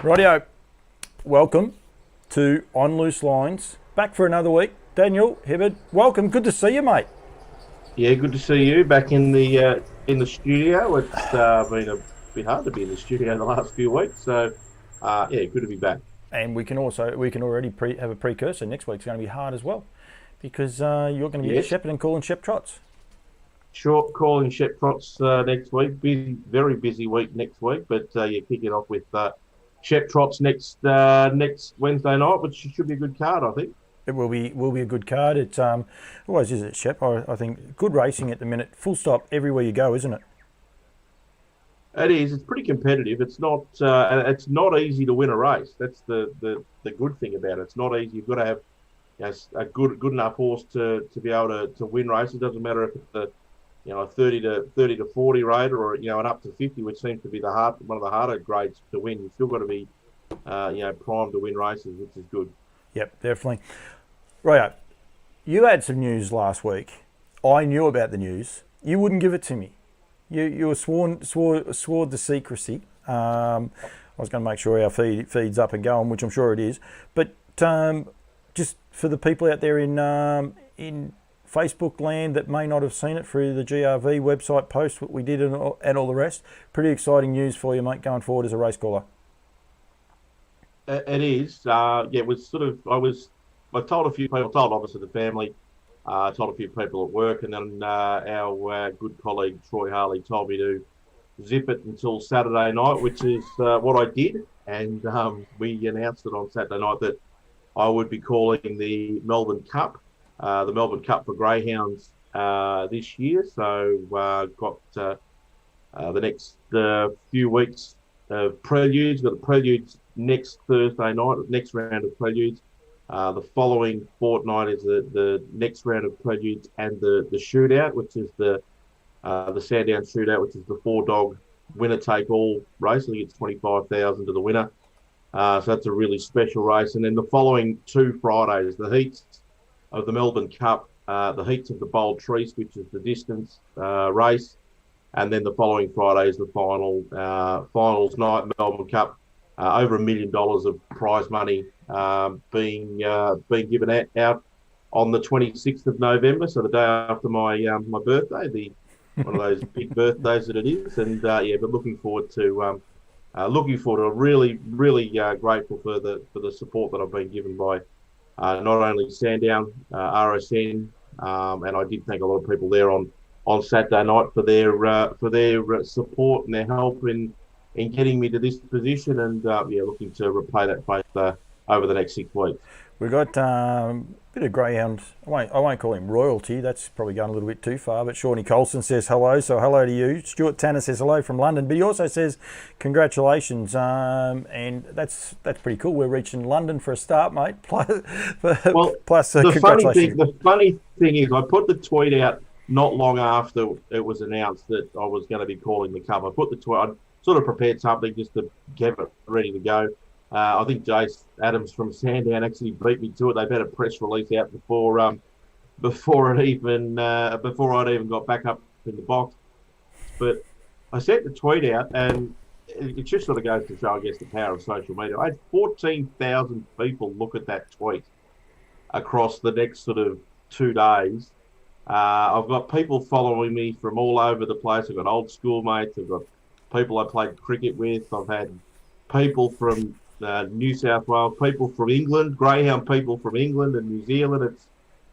Rightio, welcome to On Loose Lines. Back for another week. Daniel Hibberd, welcome. Good to see you, mate. Yeah, good to see you back in the studio. It's been a bit hard to be in the studio the last few weeks, so yeah, good to be back. And we can already have a precursor. Next week's going to be hard as well, because you're going to be at Shepparton and calling Shep Trots. Short calling Shep Trots next week. Busy, very busy week next week, but you're kicking off with Shep Trots next Wednesday night, which should be a good card, I think. It will be a good card. It always is at Shep. I think good racing at the minute. Full stop everywhere you go, isn't it? It is. It's pretty competitive. It's not easy to win a race. That's the good thing about it. It's not easy. You've got to have a good enough horse to be able to win races. It doesn't matter if it's a 30 to 40 raider or an up to 50, which seems to be one of the harder grades to win. You've still got to be primed to win races, which is good. Yep, definitely. Right, you had some news last week. I knew about the news. You wouldn't give it to me. You were swore to secrecy. I was going to make sure our feed's up and going, which I'm sure it is. But just for the people out there in Facebook land that may not have seen it through the GRV website post, what we did and all the rest, pretty exciting news for you, mate, going forward as a race caller. It is. It was sort of. I told a few people. Told obviously the family. Told a few people at work, and then our good colleague Troy Harley told me to zip it until Saturday night, which is what I did. And we announced it on Saturday night that I would be calling the Melbourne Cup for greyhounds this year. So got the next few weeks of preludes. Got the preludes next Thursday night, next round of preludes. The following fortnight is the next round of preludes and the shootout, which is the Sandown shootout, which is the 4-dog winner take all race. I think it's 25,000 to the winner. So that's a really special race. And then the following 2 Fridays, the heats of the Melbourne Cup, the heats of the Bold Trease, which is the distance race, and then the following Friday is the finals night, Melbourne Cup. Over $1 million of prize money being given out on the 26th of November, so the day after my birthday, one of those big birthdays that it is, and but looking forward to really grateful for the support that I've been given by not only Sandown, RSN, and I did thank a lot of people there on Saturday night for their support and their help in getting me to this position, and looking to repay that faith over the next 6 weeks. We've got a bit of greyhound. I won't call him royalty. That's probably going a little bit too far. But Shawnee Colson says hello, so hello to you. Stuart Tanner says hello from London, but he also says congratulations, and that's pretty cool. We're reaching London for a start, mate. Plus congratulations. The funny thing is, I put the tweet out not long after it was announced that I was going to be calling the Cup. I put the tweet. I sort of prepared something just to get it ready to go. I think Jace Adams from Sandown actually beat me to it. They've had a press release out before I'd even got back up in the box. But I sent the tweet out, and it just sort of goes to show, I guess, the power of social media. I had 14,000 people look at that tweet across the next sort of 2 days. I've got people following me from all over the place. I've got old schoolmates. I've got people I played cricket with. I've had people from New South Wales, people from England, greyhound people from England and New Zealand.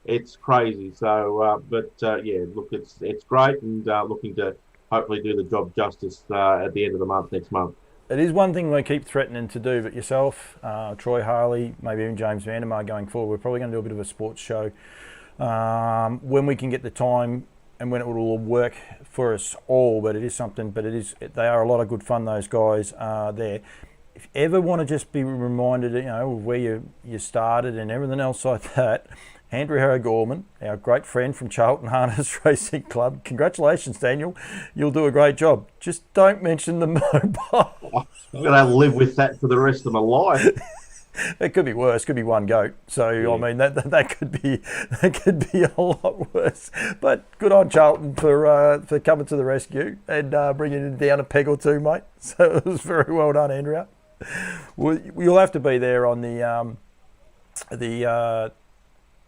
It's crazy. So, it's great, and looking to hopefully do the job justice at the end of the month next month. It is one thing we keep threatening to do, but yourself, Troy Harley, maybe even James Vandermeer going forward, we're probably going to do a bit of a sports show when we can get the time and when it will all work for us all. But it is something. But they are a lot of good fun. Those guys are there. If you ever want to just be reminded, of where you started and everything else like that, Andrew O'Gorman, our great friend from Charlton Harness Racing Club. Congratulations, Daniel. You'll do a great job. Just don't mention the mobile. I'm going to live with that for the rest of my life. It could be worse. Could be one goat. So yeah. I mean that could be a lot worse. But good on Charlton for coming to the rescue and bringing it down a peg or two, mate. So it was very well done, Andrea. Well, you'll have to be there on the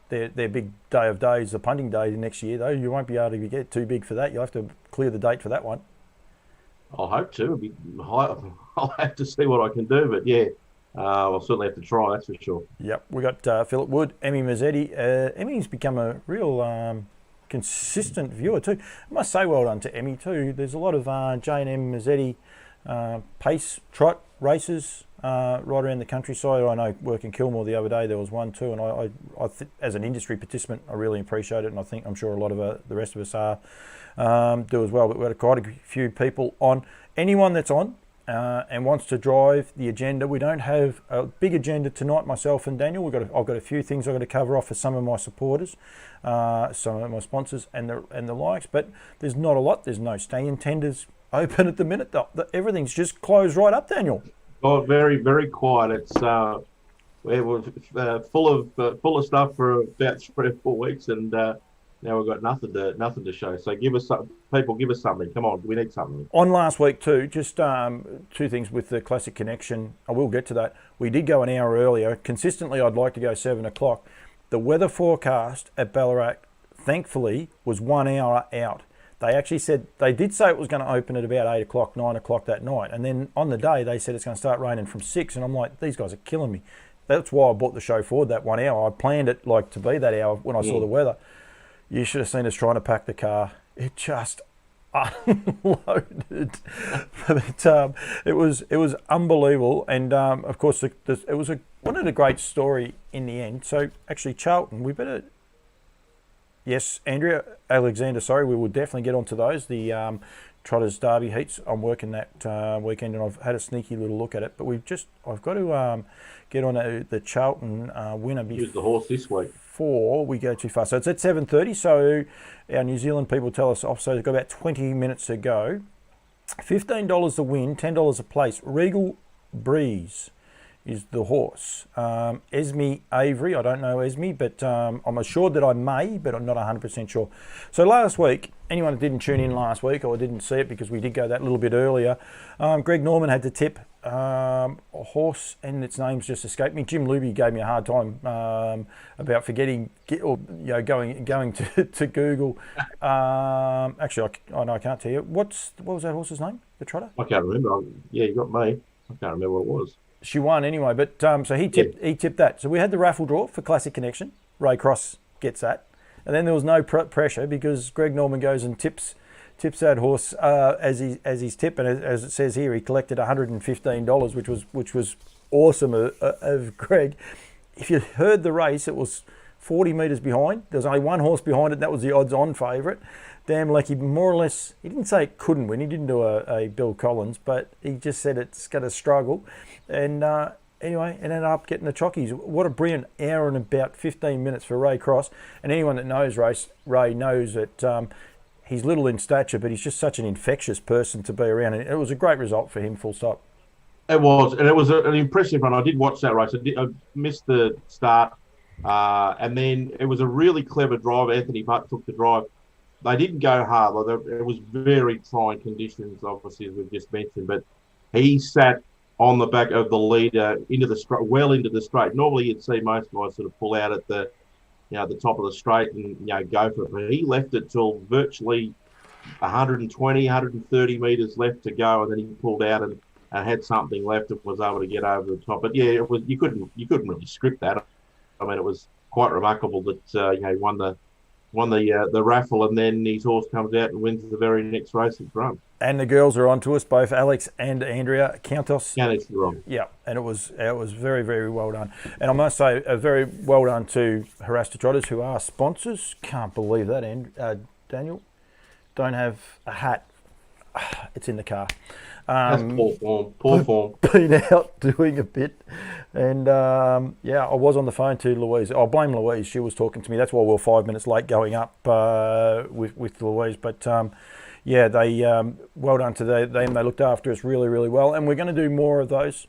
their big day of days, the punting day next year, though. You won't be able to get too big for that. You'll have to clear the date for that one. I'll hope to. It'll be high. I'll have to see what I can do, but yeah, I'll certainly have to try. That's for sure. Yep, we got Philip Wood, Emmy Mazzetti. Emmy's become a real consistent viewer too. I must say, well done to Emmy too. There's a lot of J&M Mazzetti pace trot races right around the countryside. I know working Kilmore the other day there was one too, and I as an industry participant I really appreciate it, and I'm sure a lot of the rest of us do as well. But we've got quite a few people on. Anyone that's on and wants to drive the agenda, we don't have a big agenda tonight. Myself and Daniel, I've got a few things I've got to cover off for some of my supporters, some of my sponsors and the likes. But there's not a lot. There's no stand tenders open at the minute. Everything's just closed right up, Daniel. Oh, very, very quiet. It's we're full of stuff for about 3 or 4 weeks, and now we've got nothing to show. So give us something. Come on, we need something. On last week too, just two things with the Classic Connection. I will get to that. We did go an hour earlier. Consistently, I'd like to go 7 o'clock. The weather forecast at Ballarat, thankfully, was 1 hour out. They actually said, they did say it was going to open at about 8 o'clock, 9 o'clock that night. And then on the day, they said it's going to start raining from 6. And I'm like, these guys are killing me. That's why I brought the show forward that 1 hour. I planned it like to be that hour when I saw the weather. You should have seen us trying to pack the car. It just unloaded. But it was unbelievable. And of course, it was wasn't it a great story in the end. So actually, Charlton, we better... Yes, Andrea, Alexander, sorry, we will definitely get onto those. The Trotters Derby heats, I'm working that weekend, and I've had a sneaky little look at it. But I've got to get on the Charlton winner Use the horse this week before we go too far. So it's at 7:30. So our New Zealand people tell us off. So they've got about 20 minutes to go. $15 the win, $10 a place. Regal Breeze is the horse. Esme Avery, I don't know Esme, but I'm assured that I may, but I'm not 100% sure. So last week, anyone that didn't tune in last week or didn't see it because we did go that little bit earlier, Greg Norman had to tip a horse and its name's just escaped me. Jim Luby gave me a hard time about forgetting going to Google. Actually, I can't tell you. What was that horse's name? The trotter? I can't remember. Yeah, you got me. I can't remember what it was. She won anyway, but so he tipped that. So we had the raffle draw for Classic Connection. Ray Cross gets that, and then there was no pressure because Greg Norman goes and tips that horse as he's tip, and as it says here, he collected $115, which was awesome of Greg. If you heard the race, it was 40 metres behind. There was only one horse behind it, and that was the odds-on favourite. Damn Lucky, more or less, he didn't say it couldn't win. He didn't do a Bill Collins, but he just said it's going to struggle. And anyway, it ended up getting the chockies. What a brilliant hour and about 15 minutes for Ray Cross. And anyone that knows Ray knows that he's little in stature, but he's just such an infectious person to be around. And it was a great result for him, full stop. It was, and it was an impressive run. I did watch that race. I missed the start. And then it was a really clever drive. Anthony Butt took the drive. They didn't go hard. It was very trying conditions, obviously, as we've just mentioned. But he sat on the back of the leader into the straight, well into the straight. Normally, you'd see most guys sort of pull out at the top of the straight and go for it. But he left it till virtually 120, 130 metres left to go, and then he pulled out and had something left and was able to get over the top. But yeah, it was you couldn't really script that. I mean, it was quite remarkable that he won the raffle, and then his horse comes out and wins the very next race it's run. And the girls are on to us, both Alex and Andrea Countess. Countess wrong. Yeah, and it was very, very well done. And I must say, a very well done to Harasta Trotters, who are sponsors. Can't believe that, Daniel. Don't have a hat. It's in the car. That's poor form. Been out doing a bit. And I was on the phone to Louise. I'll blame Louise. She was talking to me. That's why we were 5 minutes late going up with Louise. But they well done to them. They looked after us really, really well. And we're going to do more of those.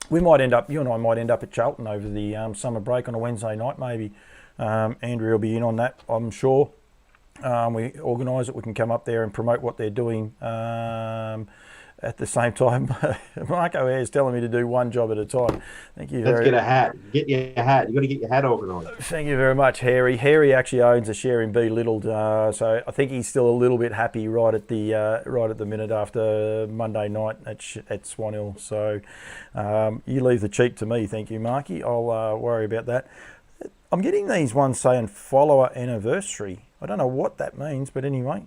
You and I might end up at Charlton over the summer break on a Wednesday night, maybe. Andrea will be in on that, I'm sure. We organise it. We can come up there and promote what they're doing at the same time, Marco Ayres telling me to do one job at a time. Thank you Let's very get a hat. Get your hat. You've got to get your hat organised. Thank you very much, Harry. Harry actually owns a share in Belittled, so I think he's still a little bit happy right at the minute after Monday night at Swan Hill. So you leave the cheek to me, thank you, Marky. I'll worry about that. I'm getting these ones saying follower anniversary. I don't know what that means, but anyway,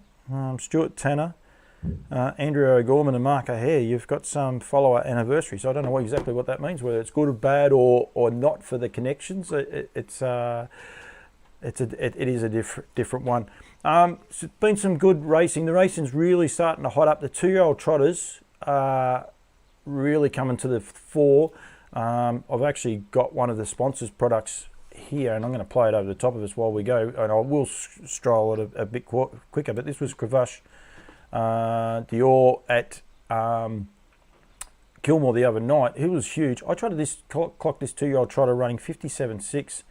Stuart Tanner, Andrew O'Gorman and Mark O'Hare, you've got some follower anniversary, so I don't know exactly what that means, whether it's good or bad or not for the connections. It is a different one. It's been some good racing. The racing's really starting to hot up. The 2-year-old trotters are really coming to the fore. I've actually got one of the sponsors' products here, and I'm going to play it over the top of us while we go, and I will stroll it a bit quicker, but this was Cravache Dior at Kilmore the other night. It was huge. I tried to clock this 2-year-old trotter running 57.6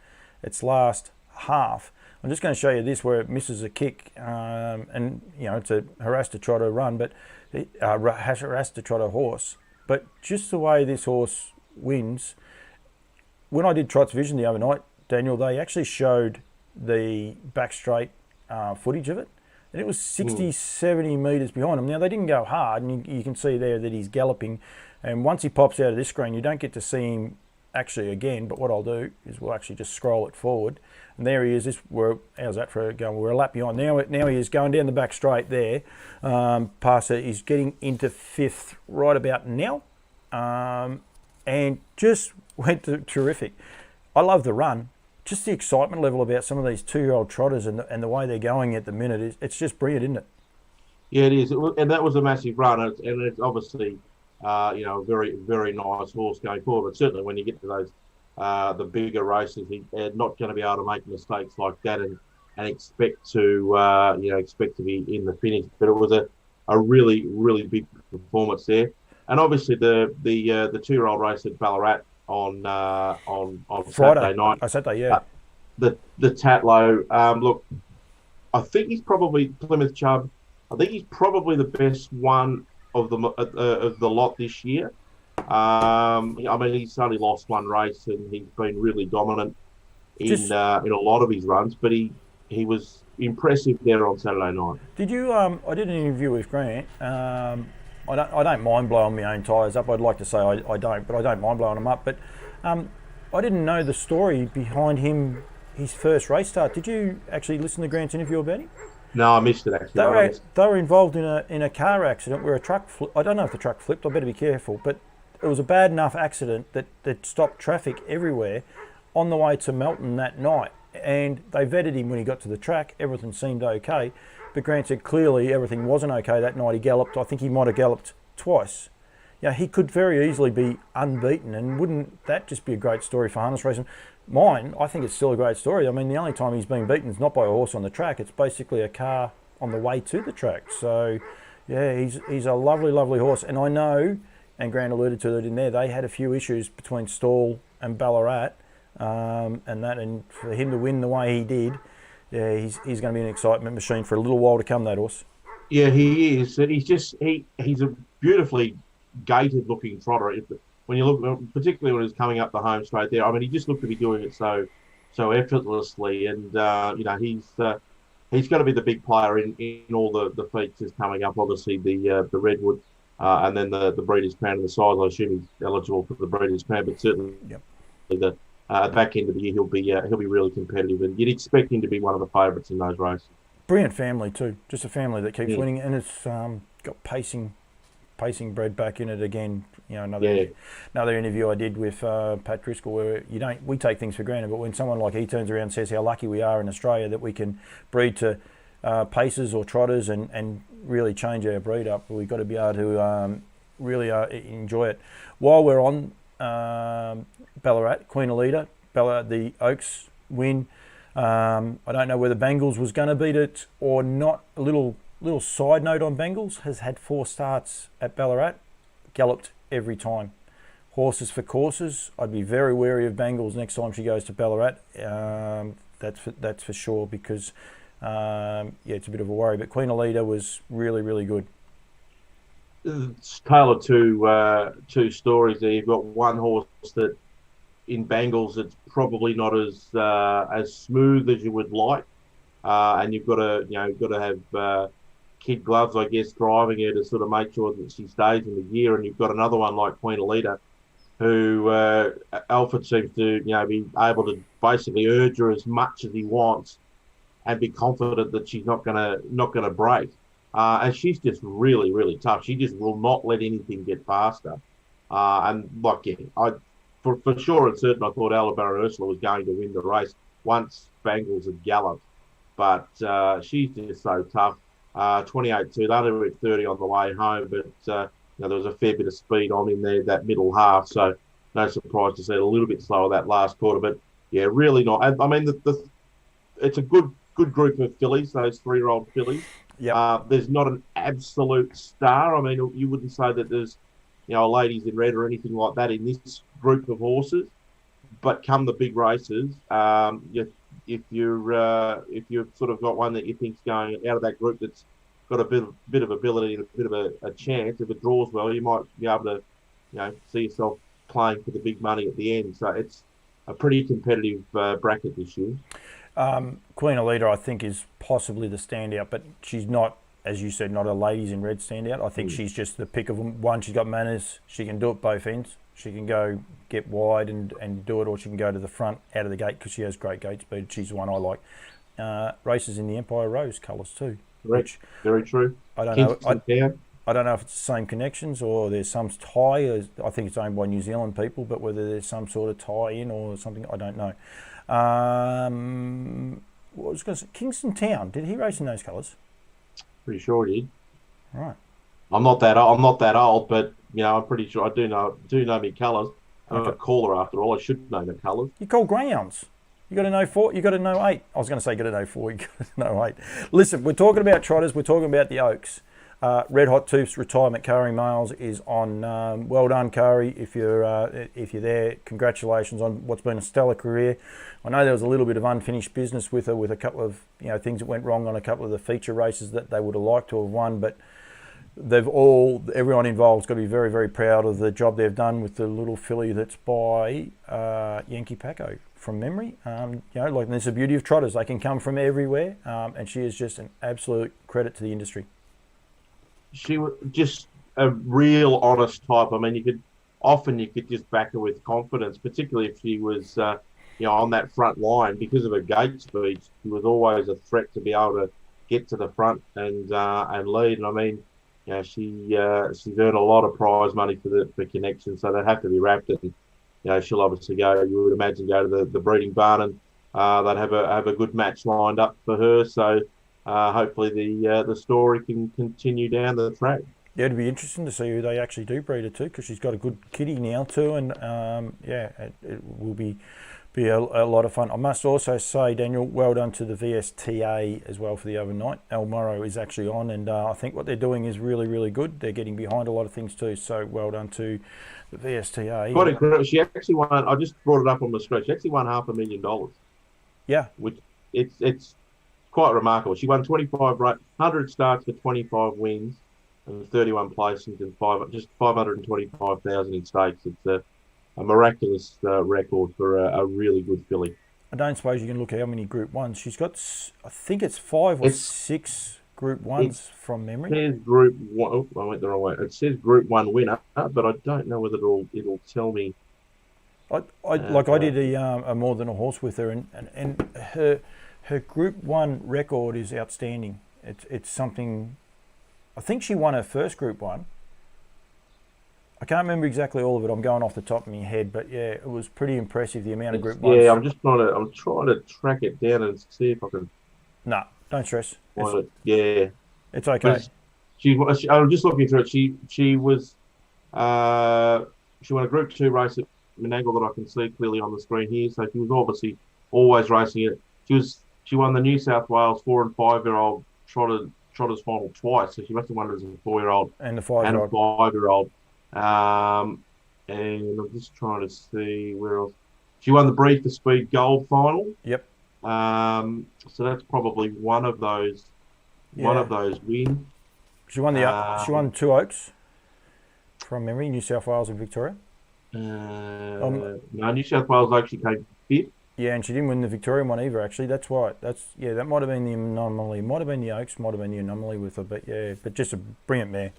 its last half. I'm just going to show you this where it misses a kick, and it's a harassed to trotter run, but harassed to trotter horse. But just the way this horse wins, when I did Trots Vision the other night, Daniel, they actually showed the back straight footage of it, and it was 60, 70 metres behind him. Now, they didn't go hard, and you can see there that he's galloping, and once he pops out of this screen, you don't get to see him actually again, but what I'll do is we'll actually just scroll it forward, and there he is. How's that for going? We're a lap behind. Now he is going down the back straight there, past it. He's getting into 5th right about now, and just went terrific. I love the run. Just the excitement level about some of these 2-year-old trotters and the way they're going at the minute, it's just brilliant, isn't it? Yeah, it is. And that was a massive run. And it's obviously, a very, very nice horse going forward. But certainly when you get to those, the bigger races, he's not going to be able to make mistakes like that and expect to be in the finish. But it was a really, really big performance there. And obviously the 2-year-old race at Ballarat on Friday, Saturday night. Saturday, yeah. The Tatlow. Look, I think he's probably Plymouth Chubb. I think he's probably the best one of the lot this year. I mean, he's only lost one race and he's been really dominant in a lot of his runs. But he was impressive there on Saturday night. Did you? I did an interview with Grant. I don't mind blowing my own tyres up. I'd like to say I don't, but I don't mind blowing them up. But I didn't know the story behind his first race start. Did you actually listen to Grant's interview about him? No, I missed it actually. They were involved in a car accident where a truck I don't know if the truck flipped. I better be careful. But it was a bad enough accident that stopped traffic everywhere on the way to Melton that night. And they vetted him when he got to the track. Everything seemed okay. But Grant said clearly everything wasn't okay that night. He galloped. I think he might have galloped twice. Yeah, he could very easily be unbeaten, and wouldn't that just be a great story for harness racing? Mine, I think it's still a great story. I mean, the only time he's been beaten is not by a horse on the track. It's basically a car on the way to the track. So, yeah, he's a lovely, lovely horse. And I know, and Grant alluded to it in there, they had a few issues between Stall and Ballarat, and for him to win the way he did, yeah, he's going to be an excitement machine for a little while to come, that horse. Yeah, he is. He's a beautifully gated looking trotter. When you look, particularly when he's coming up the home straight there, I mean, he just looked to be doing it so effortlessly, and he's going to be the big player in all the features coming up. Obviously, the Redwood, and then the Breeders' Crown and the size. I assume he's eligible for the Breeders' Crown, but certainly the back end of the year he'll be really competitive, and you'd expect him to be one of the favourites in those races. Brilliant family too, just a family that keeps winning, and it's got pacing bred back in it again. Another interview I did with Pat Driscoll, where we take things for granted, but when someone like he turns around and says how lucky we are in Australia that we can breed to paces or trotters and really change our breed up, we've got to be able to really enjoy it. While we're on Ballarat, Queen Elida, the Oaks win. I don't know whether Bengals was going to beat it or not. A little side note on Bengals, has had 4 starts at Ballarat, galloped every time. Horses for courses, I'd be very wary of Bengals next time she goes to Ballarat. That's for sure, because it's a bit of a worry. But Queen Elida was really, really good. It's tale of two stories there. You've got one horse that in Bangles it's probably not as smooth as you would like, and you've got to have kid gloves, I guess, driving her to sort of make sure that she stays in the gear. And you've got another one like Queen Elita, who Alfred seems to be able to basically urge her as much as he wants and be confident that she's not gonna break. And she's just really, really tough. She just will not let anything get past her. And like, yeah, for sure and certain, I thought Alabama Ursula was going to win the race once Bangles had galloped. But she's just so tough. 28-2, they only were at 30 on the way home, but there was a fair bit of speed on in there that middle half. So no surprise to see it a little bit slower that last quarter. But yeah, really not. I mean, it's a good group of fillies, those 3-year-old fillies. Yep. There's not an absolute star. I mean, you wouldn't say that there's ladies in red or anything like that in this group of horses. But come the big races, if you've sort of got one that you think's going out of that group that's got a bit of ability and a bit of a chance, if it draws well, you might be able to see yourself playing for the big money at the end. So it's a pretty competitive bracket this year. Queen Elita, I think, is possibly the standout, but she's not, as you said, not a ladies in red standout. I think she's just the pick of them. One, she's got manners. She can do it both ends. She can go get wide and do it, or she can go to the front out of the gate because she has great gate speed. She's the one I like. Races in the Empire Rose colours too. Correct. Very true. I don't know. I don't know if it's the same connections or there's some tie. I think it's owned by New Zealand people, but whether there's some sort of tie-in or something, I don't know. What was going to say? Kingston Town. Did he race in those colours? Pretty sure he did. Right. I'm not that old, but I'm pretty sure I do know me colours. I'm a caller after all. I should know the colours. You call greyhounds. You got to know 4. You got to know 8. I was going to say you got to know 4. You got to know 8. Listen, we're talking about trotters. We're talking about the Oaks. Red Hot Tooth's retirement Curry Males is on. Well done, Curry. If you're there, congratulations on what's been a stellar career. I know there was a little bit of unfinished business with her, with a couple of things that went wrong on a couple of the feature races that they would have liked to have won, but everyone involved's got to be very, very proud of the job they've done with the little filly that's by Yankee Paco from memory. Like, there's the beauty of trotters. They can come from everywhere, and she is just an absolute credit to the industry. She was just a real honest type. I mean, you could just back her with confidence, particularly if she was, on that front line because of her gate speed. She was always a threat to be able to get to the front and lead. And I mean, she's earned a lot of prize money for connection, so they have to be wrapped. And she'll obviously go. You would imagine go to the breeding barn, and they'd have a good match lined up for her. So. Hopefully the story can continue down the track. Yeah, it'd be interesting to see who they actually do breed her to, because she's got a good kitty now too, and it will be a lot of fun. I must also say, Daniel, well done to the VSTA as well for the overnight. Al Morrow is actually on, and I think what they're doing is really, really good. They're getting behind a lot of things too, so well done to the VSTA. Quite incredible. She actually won. I just brought it up on the screen. She actually won $500,000. Yeah, which it's quite remarkable. She won 100 starts for 25 wins and 31 placings and just 525,000 in stakes. It's a miraculous record for a really good filly. I don't suppose you can look at how many Group 1s. She's got, I think it's 5 or 6 Group 1s from memory. It says Group 1. Oh, I went the wrong way. It says Group 1 winner, but I don't know whether it'll tell me. I did a More Than a Horse with her, and her Group 1 record is outstanding. It's something. I think she won her first Group 1. I can't remember exactly all of it. I'm going off the top of my head, but yeah, it was pretty impressive, the amount of Group 1s. Yeah, I'm trying to track it down and see if I can. No, don't stress. Yeah, it's okay. I'm just looking through it. She was she won a Group 2 race at Menangle that I can see clearly on the screen here. So she was obviously always racing it. She won the New South Wales 4 and 5-year-old trotters final twice. So she must have won it as a 4-year-old and a 5-year-old. 5-year-old. And I'm just trying to see where else. She won the Breed for Speed Gold final. Yep. So that's probably one of those wins. She won 2 Oaks. from memory, New South Wales and Victoria. No, New South Wales actually came fifth. Yeah, and she didn't win the Victorian one either. Actually, that's right. That might have been the anomaly. Might have been the Oaks. Might have been the anomaly with her. But just a brilliant mare.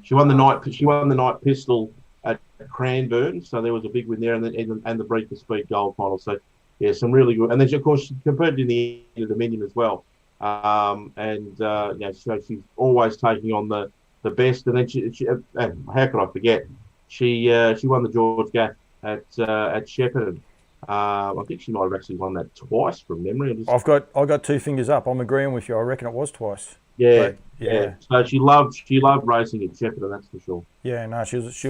She won the night. She won the night pistol at Cranbourne, so there was a big win there, and the Breed for Speed Gold final. So yeah, some really good. And then of course she competed in the Dominion as well. So she's always taking on the best. And then and how could I forget? She won the George Gaff at Shepparton. I think she might have actually won that twice from memory. I've got two fingers up. I'm agreeing with you. I reckon it was twice. Yeah, yeah. So she loved racing at Shepparton, that's for sure. Yeah, no, she was,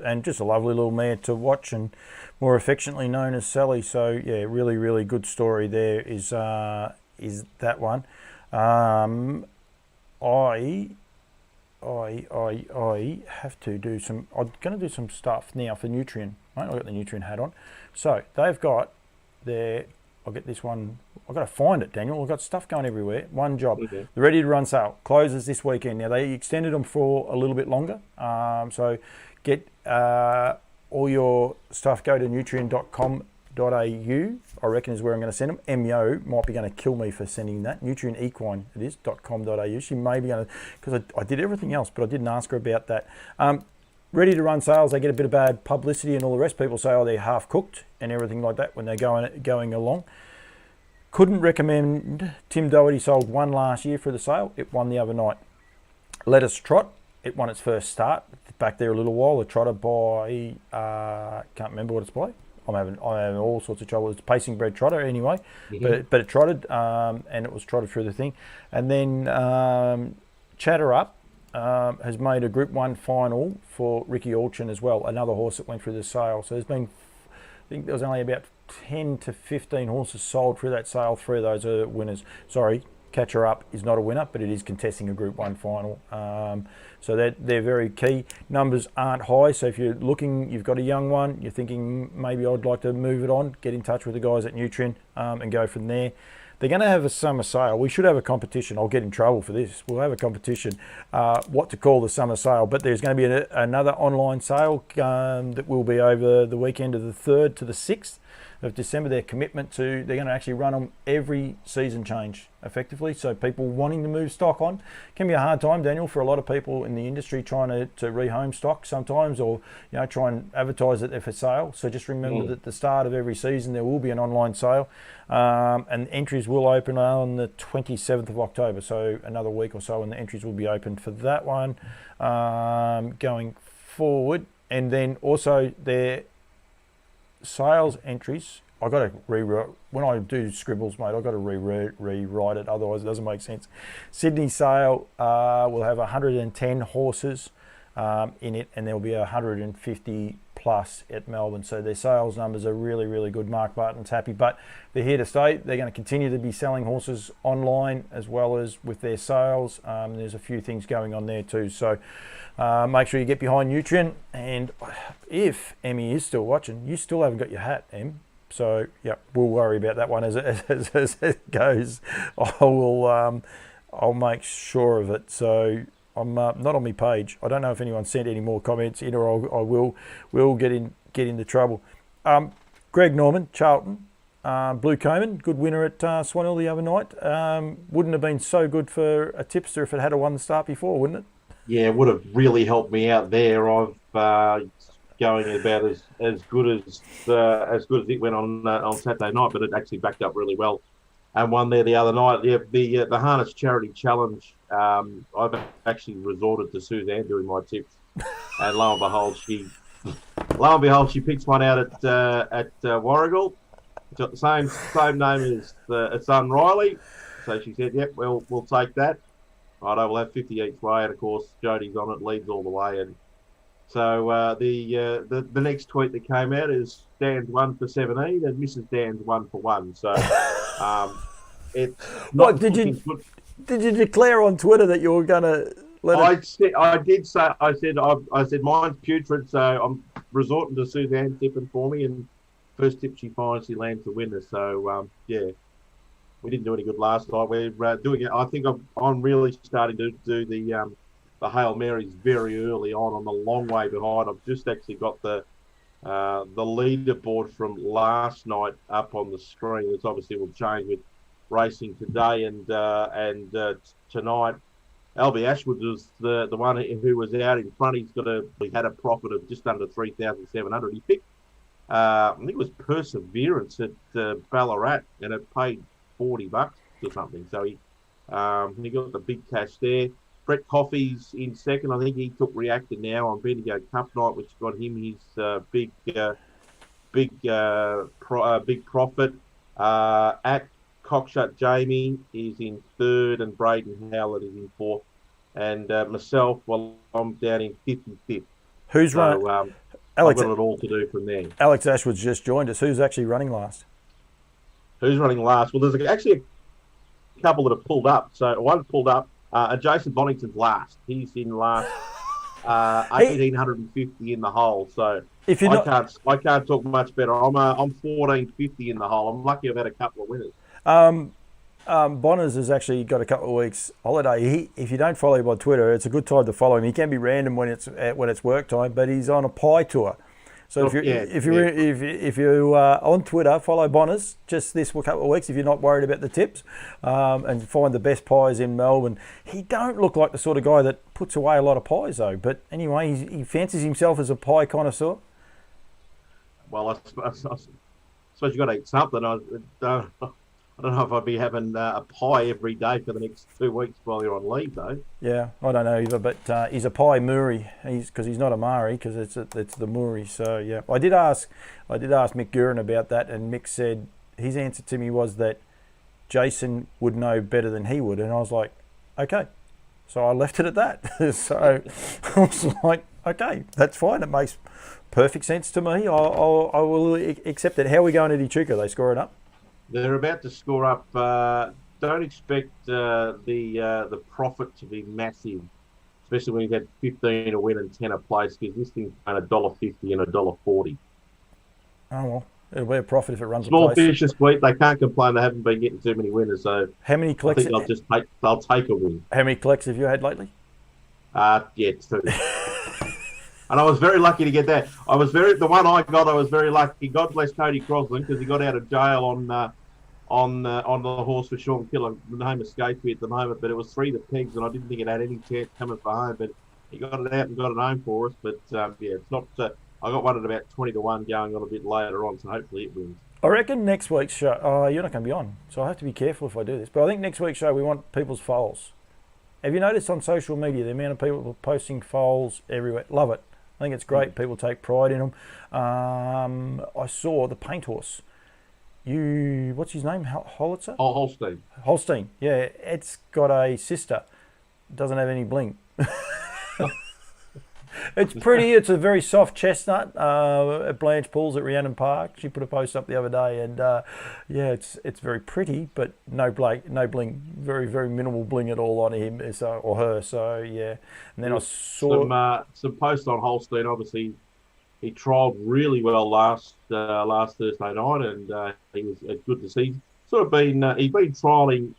and just a lovely little mare to watch, and more affectionately known as Sally. So yeah, really, really good story there. Is that one? I have to do some. I'm going to do some stuff now for Nutrien. Right? I've got the Nutrien hat on. So they've got their. I'll get this one. I've got to find it, Daniel. I've got stuff going everywhere. One job. Okay. The Ready to Run sale closes this weekend. Now they extended them for a little bit longer. So get all your stuff. Go to nutrien.com.au. I reckon is where I'm going to send them. MEO might be going to kill me for sending that. Nutrien Equine it is .com.au. She may be going to, because I did everything else, but I didn't ask her about that. Ready to Run sales, they get a bit of bad publicity and all the rest. People say, oh, they're half cooked and everything like that when they're going along. Couldn't recommend. Tim Doherty sold one last year for the sale. It won the other night. Let Us Trot. It won its first start. Back there a little while. A trotter by, can't remember what it's by. I'm having all sorts of trouble. It's a pacing bred trotter anyway, but it trotted and it was trotted through the thing. And then Chatter Up has made a Group 1 final for Ricky Alchin as well, another horse that went through the sale. So there's been, I think there was only about 10 to 15 horses sold through that sale. 3 of those are winners. Sorry, Catcher Up is not a winner, but it is contesting a Group 1 final. So they're very key. Numbers aren't high, so if you're looking, you've got a young one, you're thinking maybe I'd like to move it on, get in touch with the guys at Nutrien and go from there. They're going to have a summer sale. We should have a competition. I'll get in trouble for this. We'll have a competition, what to call the summer sale. But there's going to be another online sale that will be over the weekend of the 3rd to the 6th of December. Their commitment to, they're going to actually run them every season change effectively. So people wanting to move stock on can be a hard time, Daniel, for a lot of people in the industry trying to rehome stock sometimes, or try and advertise that they're for sale. So just remember that at the start of every season there will be an online sale, and entries will open on the 27th of October. So another week or so, and the entries will be open for that one going forward. And then also their sales entries, I got to rewrite when I do scribbles, mate. I got to rewrite it, otherwise it doesn't make sense. Sydney sale will have 110 horses in it, and there'll be 150 plus at Melbourne. So their sales numbers are really, really good. Mark Barton's happy, but they're here to stay. They're going to continue to be selling horses online as well as with their sales. There's a few things going on there too. So make sure you get behind Nutrien. And if Emmy is still watching, you still haven't got your hat, Em. So yeah, we'll worry about that one as it goes. I'll make sure of it. So I'm not on my page. I don't know if anyone sent any more comments in, or I will get into trouble. Greg Norman, Charlton, Blue Coman, good winner at Swanhill the other night. Wouldn't have been so good for a tipster if it had won the start before, wouldn't it? Yeah, it would have really helped me out there. I've going about as good as it went on Saturday night, but it actually backed up really well and won there the other night. The Harness Charity Challenge. I've actually resorted to Suzanne doing my tips, and lo and behold, she picks one out at Warragul. It's got the same name as its son Riley, so she said, "Yep, we'll take that." Right, we'll have 50 each way, and of course Jodie's on it, leads all the way, and so the next tweet that came out is Dan's 1 for 17 and Mrs. Dan's 1 for 1. So it's not. What did you declare on Twitter that you were going to let it? I said mine's putrid, so I'm resorting to Suzanne tipping for me, and first tip she finds, she lands the winner. So yeah, we didn't do any good last night. We're doing it. I think I'm really starting to do Hail Marys very early on. I'm a long way behind. I've just actually got the leaderboard from last night up on the screen. It's obviously will change with racing today and tonight. Albie Ashwood was the one who was out in front. He had a profit of just under 3,700. He picked, I think it was Perseverance at Ballarat, and it paid $40 or something. So he got the big cash there. Brett Coffey's in second. I think he took Reactor now on Bendigo Cup night, which got him his big profit. At Cockshut Jamie is in third, and Braden Howlett is in fourth. And myself, well, I'm down in 55th. Who's running? Alex, I've got it all to do from there. Alex Ashwood's just joined us. Who's actually running last? Who's running last? Well, there's actually a couple that have pulled up. So one pulled up, and Jason Bonington's last. He's in last, 1,850 in the hole. So if you're I can't talk much better. I'm 1,450 in the hole. I'm lucky I've had a couple of winners. Bonners has actually got a couple of weeks holiday. If you don't follow him on Twitter, it's a good time to follow him. He can be random when it's work time, but he's on a pie tour. So if you're on Twitter, follow Bonners just this couple of weeks if you're not worried about the tips, and find the best pies in Melbourne. He don't look like the sort of guy that puts away a lot of pies though. But anyway, he fancies himself as a pie connoisseur. Well, I suppose you've got to eat something. I don't know if I'd be having a pie every day for the next 2 weeks while you're on leave, though. Yeah, I don't know either, but he's a pie Muri. Because he's not a Mari, because it's the Muri. So yeah, I did ask Mick Guerin about that, and Mick said his answer to me was that Jason would know better than he would, and I was like, okay. So I left it at that. So I was like, okay, that's fine. It makes perfect sense to me. I will accept it. How are we going at Echuca? Are they scoring up? They're about to score up. Don't expect the profit to be massive, especially when you've had 15 a win and 10 a place, because this thing's paying $1.50 and $1.40. Oh well, it'll be a profit if it runs. Small finish this week. They can't complain. They haven't been getting too many winners. So how many collects? I think they'll take a win. How many collects have you had lately? Yeah, 2. And I was very lucky to get that. The one I got, I was very lucky. God bless Cody Crosland, because he got out of jail on the horse for Sean Killer. The name escaped me at the moment, but it was 3 to pegs, and I didn't think it had any chance coming for home. But he got it out and got it home for us. But yeah, it's not. I got one at about 20 to 1 going on a bit later on, so hopefully it wins. I reckon next week's show. You're not going to be on, so I have to be careful if I do this. But I think next week's show we want people's foals. Have you noticed on social media the amount of people posting foals everywhere? Love it. I think it's great. People take pride in them. I saw the paint horse. What's his name? Holitzer? Oh, Holstein. Holstein. Yeah, it's got a sister. Doesn't have any bling. It's pretty. It's a very soft chestnut. At Blanche Pools at Rhiannon Park. She put a post up the other day, and yeah, it's very pretty, but no bling. Very, very minimal bling at all on him or her. So yeah. And then I saw some posts on Holstein. Obviously, he trialled really well last Thursday night, and he was good to see. He's been trialling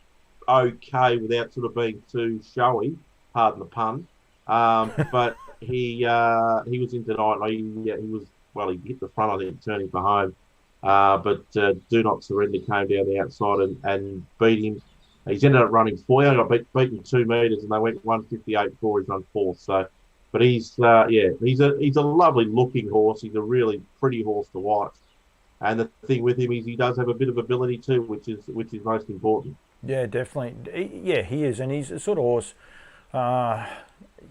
okay without sort of being too showy. Pardon the pun. But he was in tonight. He hit the front, I think, turning for home. But Do Not Surrender came down the outside and beat him. He's ended up running 4. He got beaten 2 metres, and they went 158.4. He's run 4th. So, but he's a lovely looking horse. He's a really pretty horse to watch. And the thing with him is he does have a bit of ability too, which is most important. Yeah, definitely. He is, and he's a sort of horse.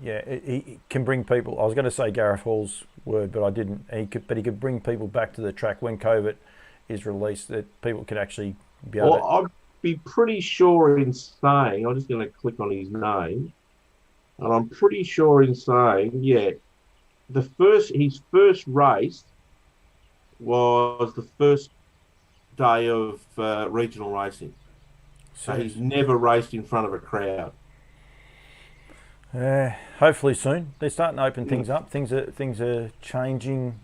He can bring people. I was going to say Gareth Hall's word, but I didn't. He could bring people back to the track when COVID is released. That people can actually be able. Well, I'd be pretty sure in saying. I'm just going to click on his name, and I'm pretty sure in saying, his first race was the first day of regional racing. So he's never raced in front of a crowd. Hopefully soon. They're starting to open things up. Things are changing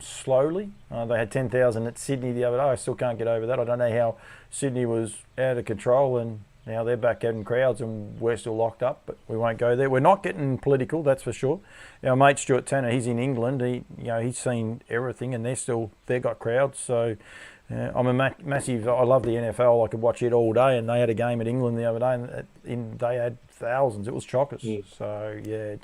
slowly. They had 10,000 at Sydney the other day. I still can't get over that. I don't know how Sydney was out of control and Now they're back getting crowds and we're still locked up, but we won't go there. We're not getting political, that's for sure. Our mate Stuart Tanner, he's in England. He's seen everything, and they've got crowds. So I'm a massive. I love the NFL. I could watch it all day, and they had a game at England the other day, and they had thousands. It was chockers. Yeah. So yeah,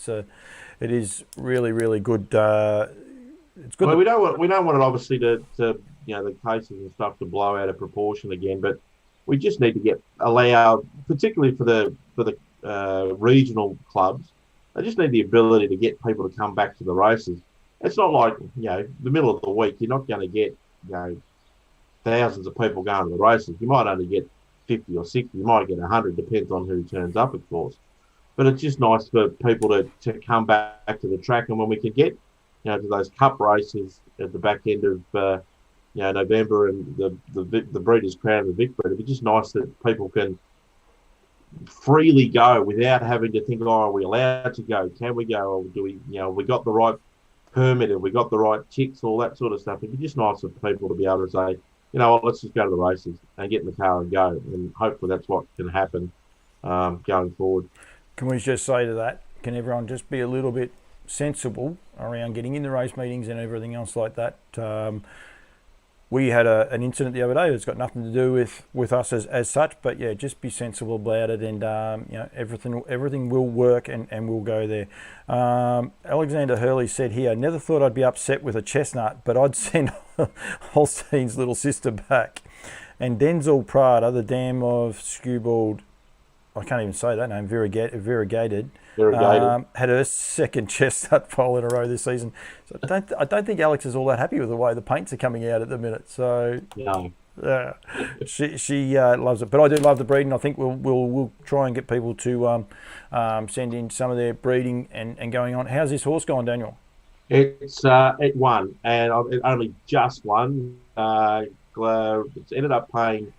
it is really really good. It's good. Well, we don't want it obviously to the cases and stuff to blow out of proportion again, but we just need to allow, particularly for the regional clubs, they just need the ability to get people to come back to the races. It's not like the middle of the week. You're not going to get thousands of people going to the races. You might only get 50 or 60. You might get 100. Depends on who turns up, of course. But it's just nice for people to come back to the track, and when we can get to those cup races at the back end of November and the Breeders' Crown and the Vic Breed, it'd be just nice that people can freely go without having to think, are we allowed to go? Can we go? Or do we, we got the right permit? Have we got the right ticks? All that sort of stuff. It'd be just nice for people to be able to say, let's just go to the races and get in the car and go. And hopefully that's what can happen going forward. Can we just say to that, can everyone just be a little bit sensible around getting in the race meetings and everything else like that? We had an incident the other day that's got nothing to do with us as such, but yeah, just be sensible about it, and everything will work and we'll go there. Alexander Hurley said here, never thought I'd be upset with a chestnut, but I'd send Holstein's little sister back. And Denzel Prada, the dam of Skewbald, I can't even say that name, variegated. Had her second chestnut foal in a row this season. So I don't think Alex is all that happy with the way the paints are coming out at the minute. So no. She loves it, but I do love the breeding. I think we'll try and get people to send in some of their breeding and going on. How's this horse going, Daniel? It won, and it only just won. It's ended up paying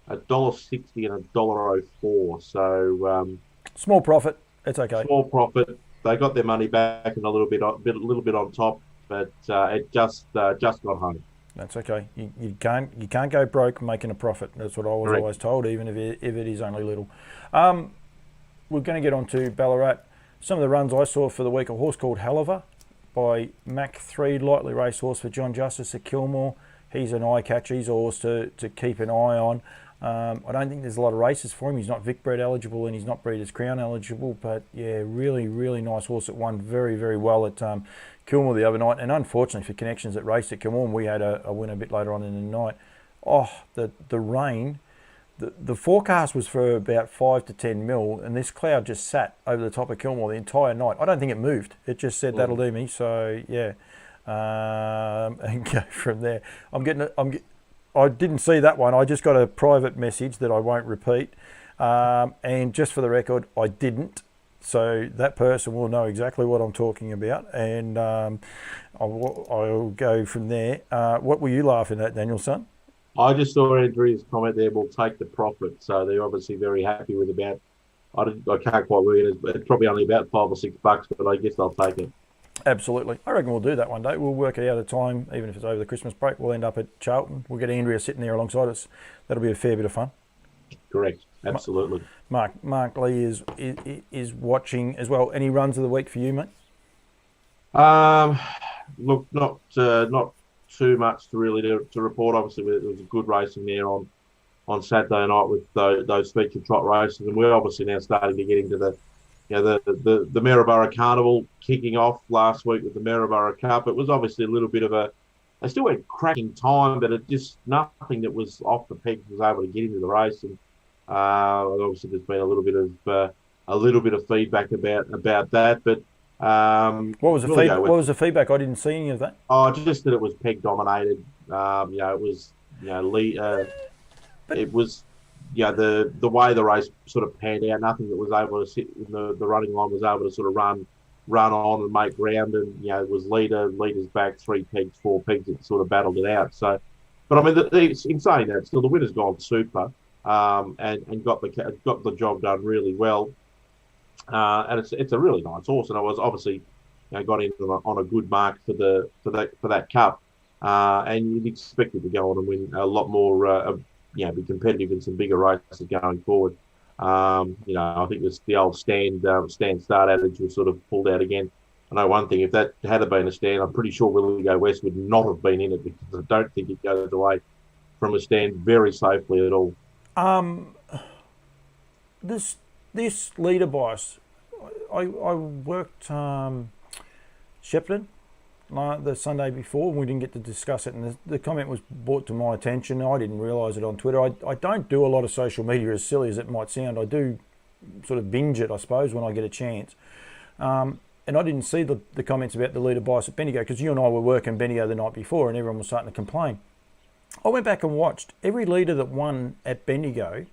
$1.60 and $1.04. So small profit. It's okay. Small profit. They got their money back and a little bit on top, but it just got home. That's okay. You can't go broke making a profit. That's what I was always told, even if it is only little. We're going to get on to Ballarat. Some of the runs I saw for the week, a horse called Haliver by Mac 3, lightly raced horse for John Justice at Kilmore. He's an eye catcher. He's a horse to keep an eye on. I don't think there's a lot of races for him. He's not Vic Bred eligible and he's not Breeders' Crown eligible, but yeah, really, really nice horse that won very, very well at Kilmore the other night. And unfortunately for Connections that raced at Kilmore, we had a win a bit later on in the night. Oh, the rain. The forecast was for about 5 to 10 mil, and this cloud just sat over the top of Kilmore the entire night. I don't think it moved. It just said that'll do me. So yeah, and go from there. I didn't see that one. I just got a private message that I won't repeat. And just for the record, I didn't. So that person will know exactly what I'm talking about. And I'll go from there. What were you laughing at, Daniel, son? I just saw Andrea's comment there, we'll take the profit. So they're obviously very happy with about, I can't quite work it. It's probably only about $5 or $6, but I guess I'll take it. Absolutely. I reckon we'll do that one day. We'll work it out at a time, even if it's over the Christmas break. We'll end up at Charlton. We'll get Andrea sitting there alongside us. That'll be a fair bit of fun. Correct. Absolutely. Mark Lee is watching as well. Any runs of the week for you, mate? Look, not too much to really to report. Obviously, there was a good racing there on Saturday night with those featured trot races, and we're obviously now starting to get into the Maryborough Carnival kicking off last week with the Maryborough Cup. It was obviously a little bit of they still had cracking time, but it just nothing that was off the pegs was able to get into the race. And obviously there's been a little bit of feedback about that. But what was the feedback? I didn't see any of that. Oh, just that it was peg dominated. It was it was. The way the race sort of panned out, nothing that was able to sit in the running line was able to sort of run on and make ground, and it was leaders back 3 pegs, 4 pegs that sort of battled it out. So, but I mean, in saying that, still the winner's gone super, and got the job done really well, and it's a really nice horse, and I was obviously got in on a good mark for that cup, and you'd expect it to go on and win a lot more. Be competitive in some bigger races going forward. I think it's the old stand start adage was sort of pulled out again. I know one thing: if that had been a stand, I'm pretty sure Willie Go West would not have been in it because I don't think it goes away from a stand very safely at all. Um, this leader bias, I worked Shepparton the Sunday before, and we didn't get to discuss it. And the comment was brought to my attention. I didn't realise it on Twitter. I don't do a lot of social media, as silly as it might sound. I do sort of binge it, I suppose, when I get a chance. And I didn't see the comments about the leader bias at Bendigo, because you and I were working Bendigo the night before and everyone was starting to complain. I went back and watched every leader that won at Bendigo.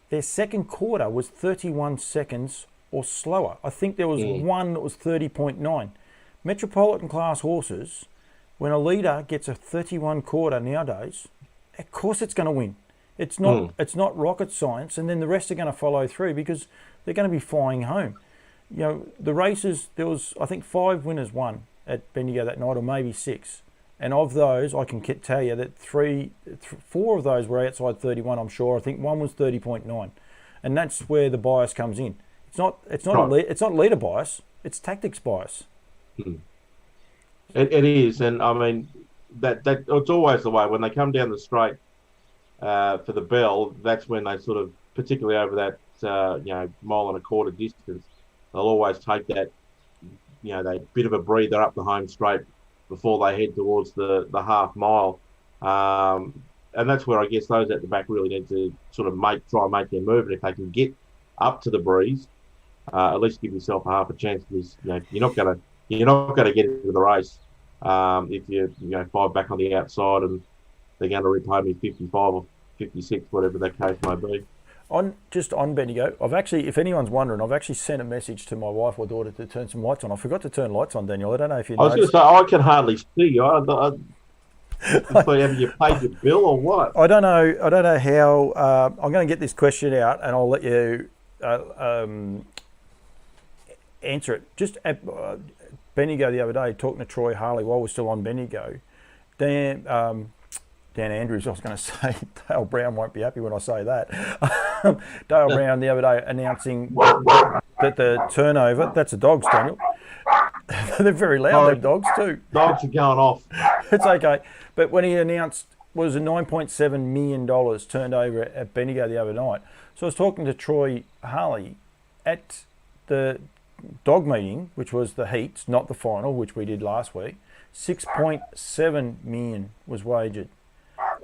Their second quarter was 31 seconds or slower. I think there was one that was 30.9. Metropolitan class horses, when a leader gets a 31 quarter nowadays, of course it's going to win. It's not rocket science, and then the rest are going to follow through because they're going to be flying home. The races, there was, I think, 5 winners won at Bendigo that night, or maybe 6. And of those, I can tell you that 4 of those were outside 31, I'm sure. I think one was 30.9. And that's where the bias comes in. It's not leader bias, it's tactics bias. It is, and I mean that it's always the way when they come down the straight for the bell. That's when they sort of, particularly over that mile and a quarter distance, they'll always take that that bit of a breather up the home straight before they head towards the half mile, and that's where I guess those at the back really need to sort of try and make their move. And if they can get up to the breeze, at least give yourself a half a chance, because you're not going to get into the race if you're 5 back on the outside and they're going to repay me 55 or 56, whatever that case may be. On Bendigo, I've actually, if anyone's wondering, I've actually sent a message to my wife or daughter to turn some lights on. I forgot to turn lights on, Daniel. I don't know if you noticed. I was going to say, I can hardly see you. Have you paid your bill or what? I don't know how. I'm going to get this question out, and I'll let you answer it. Just at Bendigo the other day, talking to Troy Harley while we're still on Bendigo. Dan Andrews, I was going to say, Dale Brown won't be happy when I say that. Dale Brown the other day announcing that the turnover, that's the dogs, Daniel. They're very loud, they're dogs too. Dogs are going off. It's okay. But when he announced, was $9.7 million turned over at Bendigo the other night. So I was talking to Troy Harley at the dog meeting, which was the heats, not the final, which we did last week. $6.7 million was wagered.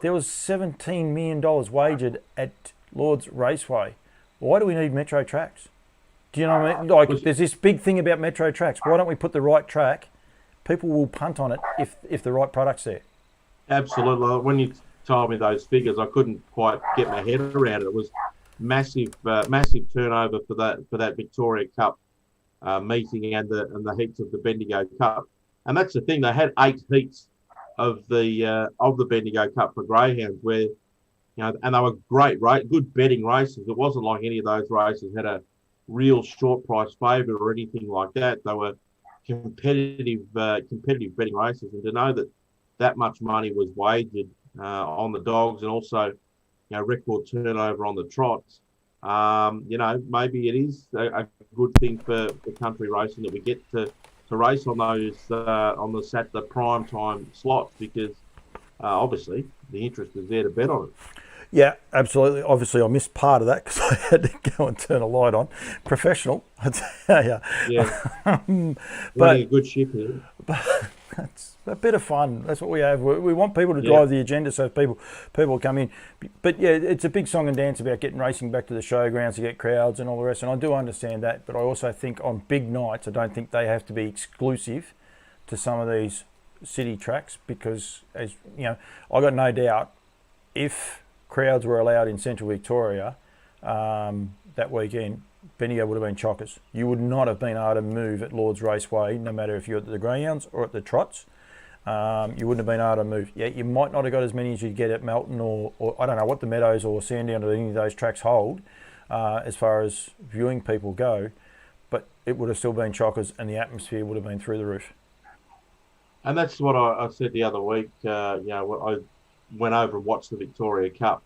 There was $17 million wagered at Lord's Raceway. Why do we need metro tracks? Do you know what I mean? Like, there's this big thing about metro tracks. Why don't we put the right track? People will punt on it if the right product's there. Absolutely. When you told me those figures, I couldn't quite get my head around it. It was massive turnover for that Victoria Cup meeting and the heats of the Bendigo Cup. And that's the thing. They had 8 heats of the Bendigo Cup for greyhounds, where and they were good betting races. It wasn't like any of those races had a real short price favourite or anything like that. They were competitive betting races, and to know that much money was wagered on the dogs, and also record turnover on the trots. Maybe it is a good thing for country racing that we get to race on those on the prime time slots, because obviously the interest is there to bet on it. Yeah, absolutely. Obviously, I missed part of that because I had to go and turn a light on. Professional, I tell you. Yeah. But a good ship here. But that's a bit of fun. That's what we have. We want people to drive the agenda, so people come in. But yeah, it's a big song and dance about getting racing back to the showgrounds to get crowds and all the rest. And I do understand that, but I also think on big nights, I don't think they have to be exclusive to some of these city tracks, because, as you know, I got no doubt if crowds were allowed in Central Victoria that weekend, Bendigo would have been chockers. You would not have been able to move at Lord's Raceway, no matter if you're at the greyhounds or at the trots. You wouldn't have been able to move. Yeah, you might not have got as many as you get at Melton or I don't know what the Meadows or Sandown or any of those tracks hold as far as viewing people go, but it would have still been chockers and the atmosphere would have been through the roof. And that's what I said the other week. I went over and watched the Victoria Cup,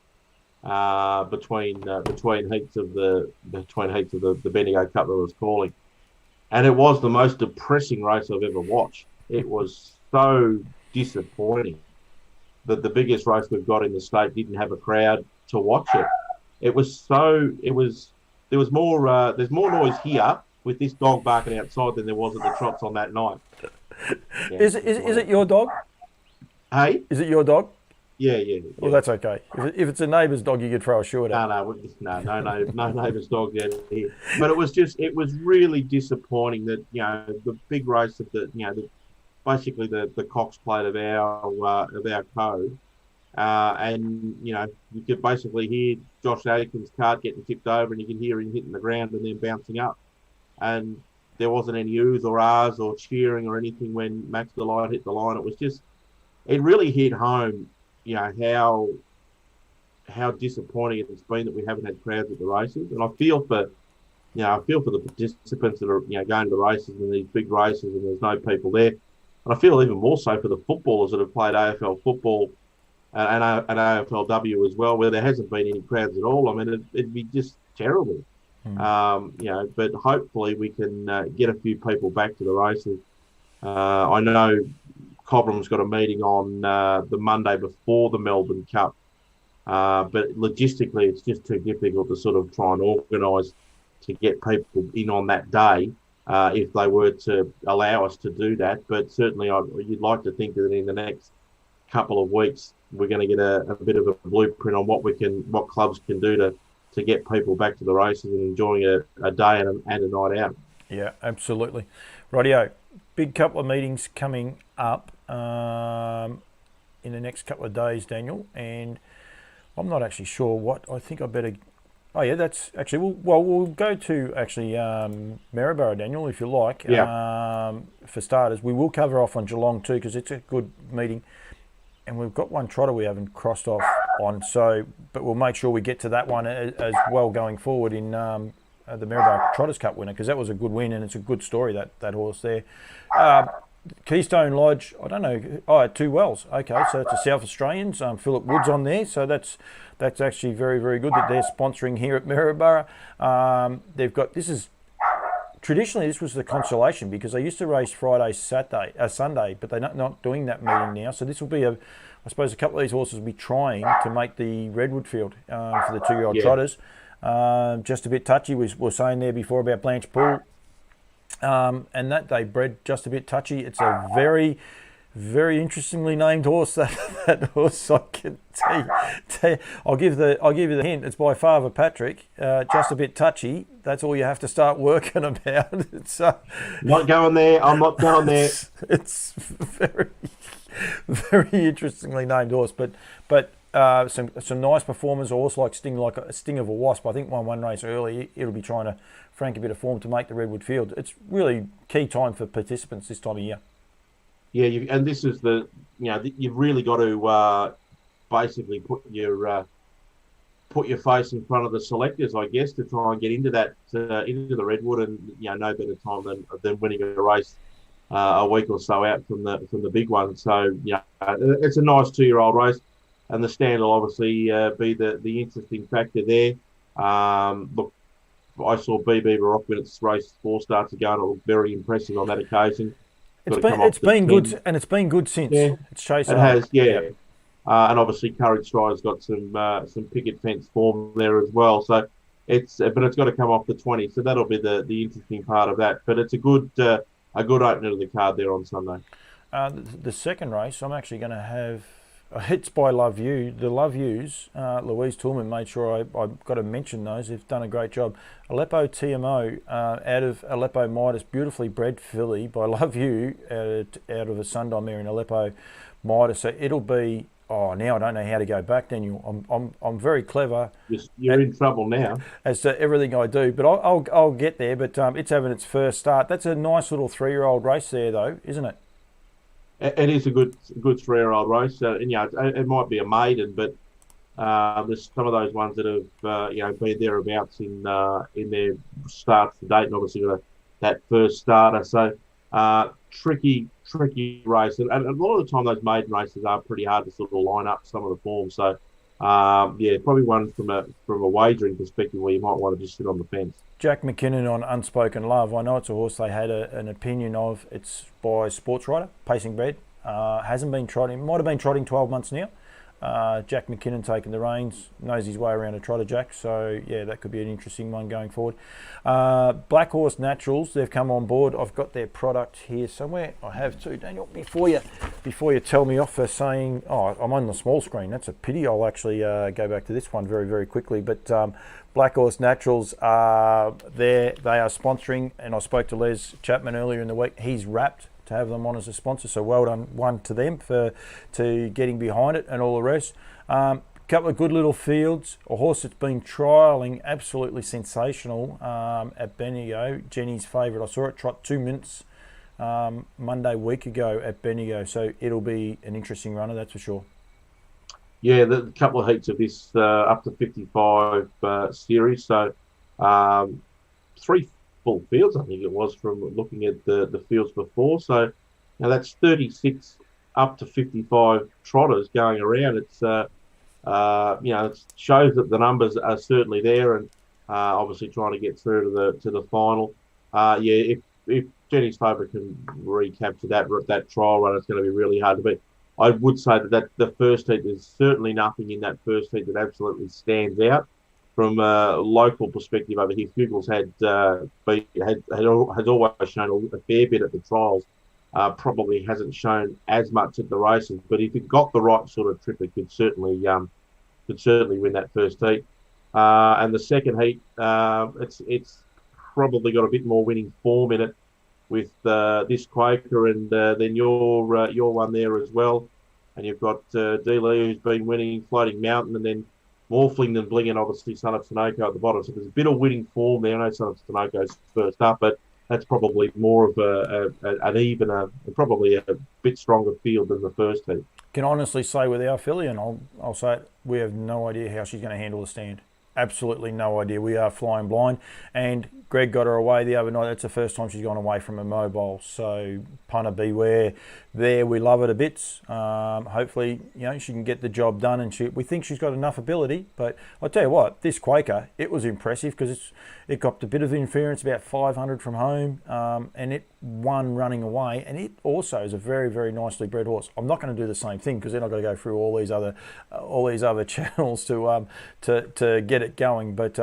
between heats of the Bendigo Cup that was calling, and it was the most depressing race I've ever watched. It was so disappointing that the biggest race we've got in the state didn't have a crowd to watch it. It was so. There was more. There's more noise here with this dog barking outside than there was at the trots on that night. Yeah. Is it your dog? Hey? Is it your dog? Yeah. Well, that's okay. If it's a neighbour's dog, you could throw a shoe at it. No neighbour's dog out here. But it was really disappointing that the big race of basically the Cox Plate of our code, and you could basically hear Josh Adkins' cart getting tipped over, and you can hear him hitting the ground and then bouncing up, and there wasn't any oohs or ahs or cheering or anything when Max Delight hit the line. It really hit home, how disappointing it's been that we haven't had crowds at the races. And I feel for the participants that are going to the races and these big races and there's no people there. And I feel even more so for the footballers that have played AFL football and AFLW as well, where there hasn't been any crowds at all. I mean, it'd be just terrible. But hopefully we can get a few people back to the races. I know Cobram's got a meeting on the Monday before the Melbourne Cup, but logistically it's just too difficult to sort of try and organise to get people in on that day if they were to allow us to do that. But certainly you'd like to think that in the next couple of weeks we're going to get a bit of a blueprint on what clubs can do to get people back to the races and enjoying a day and a night out. Yeah, absolutely. Rightio. Big couple of meetings coming up in the next couple of days, Daniel, and I'm not actually sure what. I think I better. Oh yeah, that's actually we'll go to actually Maryborough, Daniel, if you like. Yeah. For starters, we will cover off on Geelong too because it's a good meeting, and we've got one trotter we haven't crossed off on. So, but we'll make sure we get to that one as well going forward in the Maryborough Trotters Cup winner, because that was a good win and it's a good story, that horse there. Keystone Lodge, I don't know. 2 Wells. Okay, so it's a South Australians. Philip Wood's on there, so that's actually very, very good that they're sponsoring here at Maryborough. They've got traditionally this was the consolation because they used to race Friday, Sunday, but they're not doing that meeting now. So this will be I suppose a couple of these horses will be trying to make the Redwood Field for the 2-year-old trotters. Just a bit touchy. We were saying there before about Blanche Pool. And that they bred just a bit touchy. It's a very, very interestingly named horse. That horse, I can tell you. I'll give you the hint. It's by Father Patrick. Just a bit touchy. That's all you have to start working about. It's not going there. I'm not going there. It's very, very interestingly named horse, but some nice performers. A horse like a sting of a wasp. I think won one race early. It'll be trying to frank a bit of form to make the Redwood Field. It's really key time for participants this time of year. Yeah, and this is you've really got to basically put your face in front of the selectors, I guess, to try and get into that into the Redwood, and no better time than winning a race a week or so out from the big one. So it's a nice 2-year-old race, and the stand will obviously be the interesting factor there. Look, I saw BB Baroque when its race 4 starts ago, and it looked very impressive on that occasion. It's been good, and it's been good since. Yeah, it's chasing. It has, yeah. And obviously Courage Stride's got some picket fence form there as well. So it's got to come off the 20. So that'll be the interesting part of that. But it's a good opener to the card there on Sunday. The second race, I'm actually going to have. It's by Love You. The Love Yous, Louise Toolman made sure I've got to mention those. They've done a great job. Aleppo TMO out of Aleppo Midas, beautifully bred filly by Love You out of a sundial mare in Aleppo Midas. So it'll be. Oh, now I don't know how to go back, Daniel. I'm very clever. You're in trouble now. As to everything I do, but I'll get there. But it's having its first start. That's a nice little 3-year-old race there, though, isn't it? It is a good 3-year-old race, and it might be a maiden, but there's some of those ones that have been thereabouts in their starts to date, and obviously got that first starter. So tricky race, and a lot of the time those maiden races are pretty hard to sort of line up some of the form. So Yeah, probably one from a wagering perspective where you might want to just sit on the fence. Jack McKinnon on Unspoken Love. I know it's a horse they had an opinion of. It's by Sports Writer, Pacing Bred. Hasn't been trotting, might have been trotting 12 months now. Jack McKinnon taking the reins, knows his way around a trotter, Jack. So yeah, that could be an interesting one going forward. Black Horse Naturals, they've come on board. I've got their product here somewhere. I have too, Daniel. Before you tell me off for saying, oh, I'm on the small screen. That's a pity. I'll actually go back to this one very, very quickly. But Black Horse Naturals, they are sponsoring, and I spoke to Les Chapman earlier in the week. He's wrapped to have them on as a sponsor, so well done one to them to getting behind it and all the rest. Couple of good little fields. A horse that's been trialling absolutely sensational at Bendigo. Jenny's favourite. I saw it trot 2 minutes Monday week ago at Bendigo, so it'll be an interesting runner, that's for sure. Yeah, the couple of heats of this up to 55 series. So 3 full fields, I think it was, from looking at the fields before. So now that's 36 up to 55 trotters going around. It's it shows that the numbers are certainly there, and obviously trying to get through to the final. If Jenny's favourite can recapture that trial run, it's going to be really hard to beat. I would say that the first heat, there's certainly nothing in that first heat that absolutely stands out. From a local perspective over here, Fuggles has always shown a fair bit at the trials. Probably hasn't shown as much at the races, but if it got the right sort of trip, it could certainly win that first heat. And the second heat, it's probably got a bit more winning form in it with this Quaker, and then your one there as well. And you've got D-Lee, who's been winning, Floating Mountain, and then Morphling and Bling, and obviously Son of Sunoco at the bottom. So there's a bit of winning form there. I know Son of Sunoco's first up, but that's probably more of an even, probably a bit stronger field than the first heat. Can honestly say with our filly, and I'll say it, we have no idea how she's going to handle the stand. Absolutely no idea. We are flying blind. And Greg got her away the other night. That's the first time she's gone away from a mobile. So punter beware there. We love it a bit. Hopefully, she can get the job done, and we think she's got enough ability. But I'll tell you what, this Quaker, it was impressive because it got a bit of interference, about 500 from home, and it won running away. And it also is a very, very nicely bred horse. I'm not going to do the same thing because then I've got to go through all these other channels to get it going. But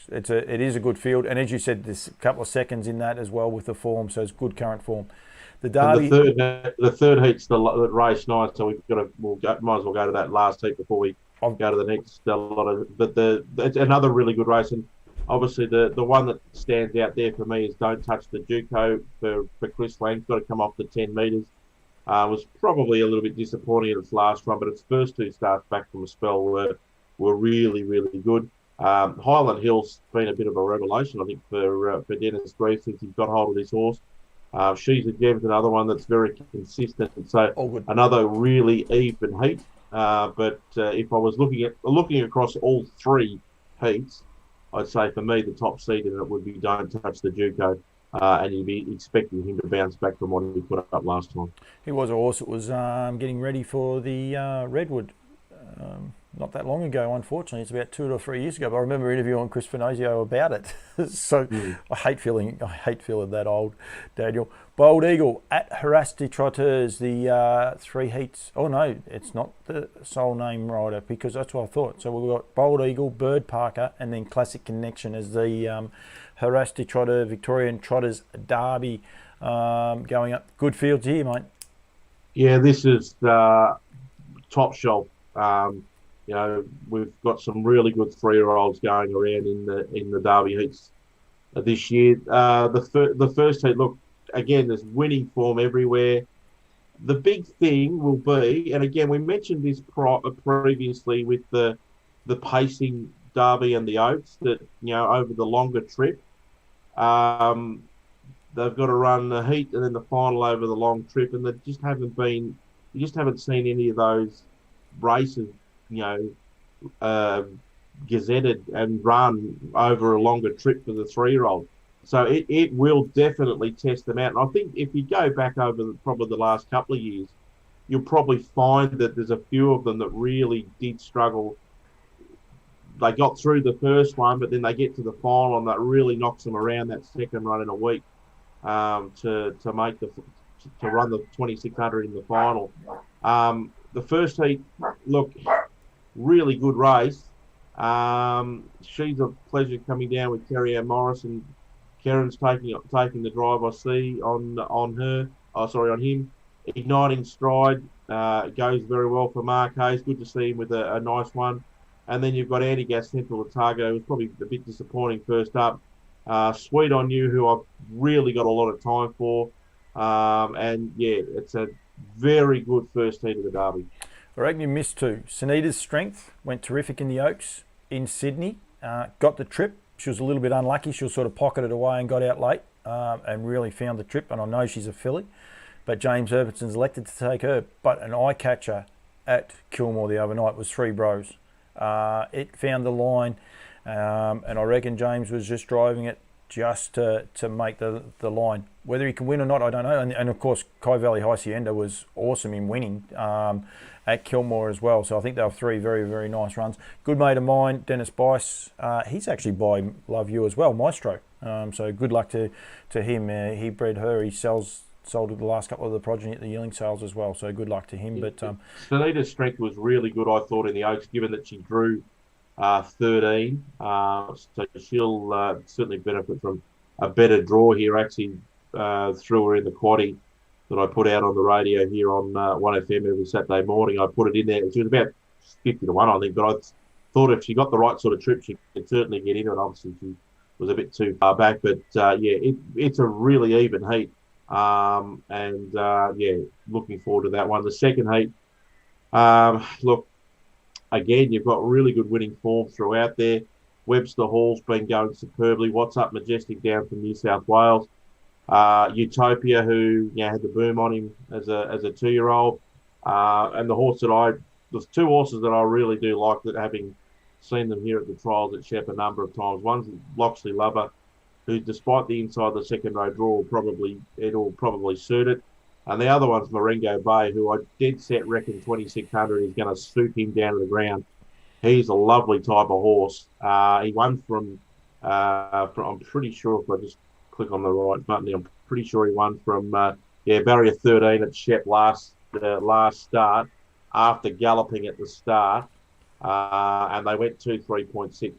it is a good field, and as you said, there's a couple of seconds in that as well with the form, so it's good current form. The Derby, the third heat's the race 9, so might as well go to that last heat before we go to the next lot of. But it's another really good race, and obviously the one that stands out there for me is Don't Touch the Duco for Chris Lang. It's got to come off the 10 metres. Was probably a little bit disappointing in its last run, but its first 2 starts back from a spell were really, really good. Highland Hill's been a bit of a revelation, I think, for Dennis Grieve since he's got hold of this horse. She's a Gem's another one that's very consistent, so another really even heat. But if I was looking across all 3 heats, I'd say for me the top seed in it would be Don't Touch the Duco, and you'd be expecting him to bounce back from what he put up last time. He was a horse that was getting ready for the Redwood. Not that long ago, unfortunately. It's about 2 or 3 years ago. But I remember interviewing Chris Finozio about it. So I hate feeling that old, Daniel. Bold Eagle at Harasti Trotters, the 3 heats. Oh no, it's not the sole name rider, because that's what I thought. So we've got Bold Eagle, Bird Parker, and then Classic Connection as the Harasti Trotter Victorian Trotters Derby going up. Good fields here, mate. Yeah, this is top shelf. We've got some really good 3-year-olds going around in the Derby heats this year. The first heat, look, again, there's winning form everywhere. The big thing will be, and again, we mentioned this previously with the pacing Derby and the Oaks, that over the longer trip, they've got to run the heat and then the final over the long trip, and you just haven't seen any of those races gazetted and run over a longer trip for the 3-year-old. So it will definitely test them out. And I think if you go back over probably the last couple of years, you'll probably find that there's a few of them that really did struggle. They got through the first one, but then they get to the final, and that really knocks them around that second run in a week to make to run the 2600 in the final. The first heat, look, really good race. She's a pleasure coming down with Kerry Ann Morris, and Karen's taking the drive. I see on her. Oh, sorry, on him. Igniting Stride goes very well for Mark Hayes. Good to see him with a nice one. And then you've got Anti-Gas Central Otago, who's probably a bit disappointing first up. Sweet On You, who I've really got a lot of time for. And yeah, it's a very good first heat of the Derby. I reckon you missed two. Sunita's Strength went terrific in the Oaks in Sydney. Got the trip. She was a little bit unlucky. She was sort of pocketed away and got out late and really found the trip. And I know she's a filly, but James Herbertson's elected to take her. But an eye catcher at Kilmore the other night was Three Bros. It found the line, and I reckon James was just driving it just to make the line. Whether he can win or not, I don't know. And of course, Kai Valley Hacienda was awesome in winning at Kilmore as well. So I think they were three very, very nice runs. Good mate of mine, Dennis Bice, he's actually by Love You as well, Maestro. So good luck to him. He bred her. He sold the last couple of the progeny at the yearling sales as well. So good luck to him. But Sunita's Strength was really good, I thought, in the Oaks, given that she drew 13. So she'll certainly benefit from a better draw here. Actually, threw her in the quaddie that I put out on the radio here on 1FM every Saturday morning. I put it in there. She was about 50 to 1, I think, but I thought if she got the right sort of trip, she could certainly get into it. Obviously, she was a bit too far back, but it's a really even heat. Looking forward to that one. The second heat, look, again, you've got really good winning form throughout there. Webster Hall's been going superbly. What's Up Majestic down from New South Wales. Utopia, who had the boom on him as a 2-year-old, and the horse there's two horses that I really do like, that having seen them here at the trials at Shep a number of times. One's Loxley Lover, who, despite the inside of the second row draw, it'll probably suit it. And the other one's Marengo Bay, who I dead set reckon 2600 is going to suit him down to the ground. He's a lovely type of horse. He won from I'm pretty sure, if I just click on the right button, I'm pretty sure he won from barrier 13 at Shep last start, after galloping at the start, and they went 2-3.6.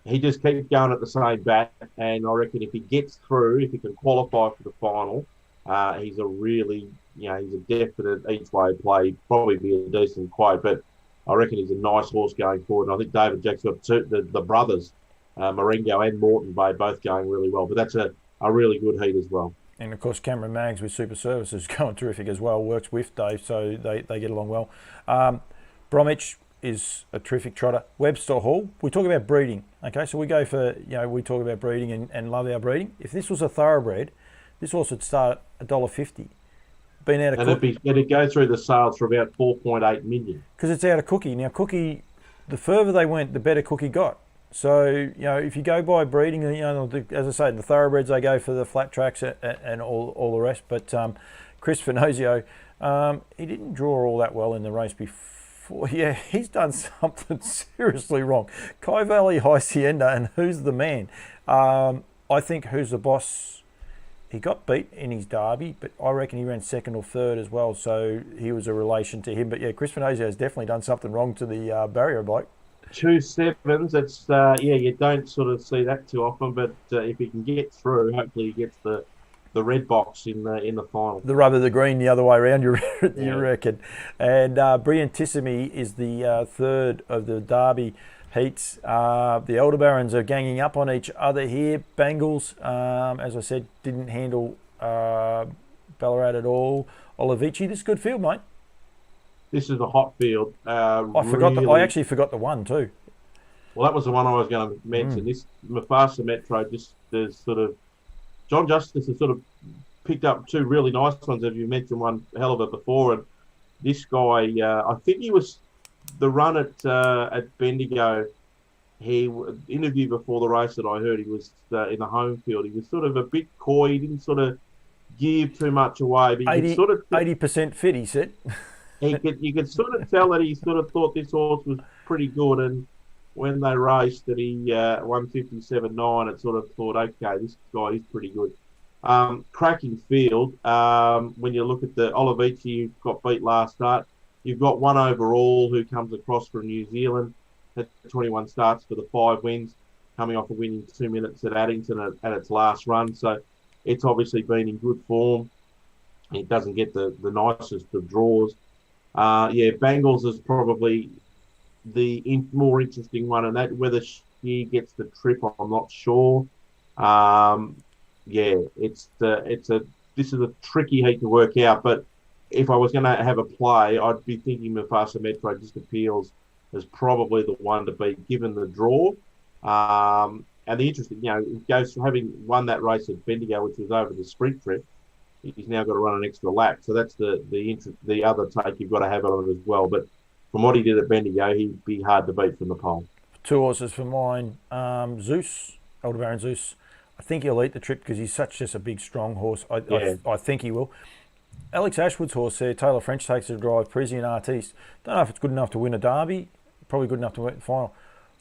He just keeps going at the same bat, and I reckon if he gets through, if he can qualify for the final, he's he's a definite each way play. Probably be a decent quote, but I reckon he's a nice horse going forward. And I think David Jack's got the brothers, Marengo and Moreton Bay, both going really well. But that's a really good heat as well. And of course, Cameron Maggs with Super Services going terrific as well. Works with Dave, so they get along well. Bromwich is a terrific trotter. Webster Hall, we talk about breeding. Okay, so we go for, we talk about breeding and love our breeding. If this was a thoroughbred, this horse would start at $1.50. Been out of Cookie. It'd go through the sales for about 4.8 million. Because it's out of Cookie. Now, Cookie, the further they went, the better Cookie got. So, if you go by breeding, as I say, the thoroughbreds, they go for the flat tracks and all the rest. But Chris Finozio, he didn't draw all that well in the race before. Yeah, he's done something seriously wrong. Kai Valley Hacienda and Who's the Man? I think Who's the Boss, he got beat in his derby, but I reckon he ran second or third as well, so he was a relation to him. But yeah, Chris Finozio has definitely done something wrong to the barrier bloke. 2 sevens. It's you don't sort of see that too often, but if he can get through, hopefully he gets the red box in the final. The rubber, the green, the other way around. You reckon? And Brilliantissimi is the third of the Derby heats. The Elder Barons are ganging up on each other here. Bangles, as I said, didn't handle Ballarat at all. Olivici, this is a good field, mate. This is a hot field. I actually forgot the one too. Well, that was the one I was going to mention. This Mufasa Metro, there's sort of John Justice has sort of picked up 2 really nice ones. Have you mentioned one hell of it before? And this guy, I think he was the run at Bendigo. He interviewed before the race that I heard. He was in the home field. He was sort of a bit coy. He didn't sort of give too much away. But 80% fit, he said. You could sort of tell that he sort of thought this horse was pretty good, and when they raced that he won 57.9, it sort of thought, okay, this guy is pretty good. Cracking field. When you look at the Olivici, who got beat last start, you've got one overall who comes across from New Zealand, had 21 starts for the 5 wins, coming off a win in 2 minutes at Addington at its last run. So it's obviously been in good form. It doesn't get the nicest of draws. Bangles is probably the more interesting one, and that whether she gets the trip, I'm not sure. This is a tricky heat to work out. But if I was going to have a play, I'd be thinking Mufasa Metro just appeals as probably the one to beat given the draw. And the interesting, it goes from having won that race at Bendigo, which was over the sprint trip. He's now got to run an extra lap, so that's the other take you've got to have on it as well. But from what he did at Bendigo, he'd be hard to beat from the pole. 2 horses for mine. Zeus, Aldebaran Zeus. I think he'll eat the trip because he's just a big, strong horse. I think he will. Alex Ashwood's horse there, Taylor French takes a drive, Parisian Artiste. Don't know if it's good enough to win a derby. Probably good enough to win the final.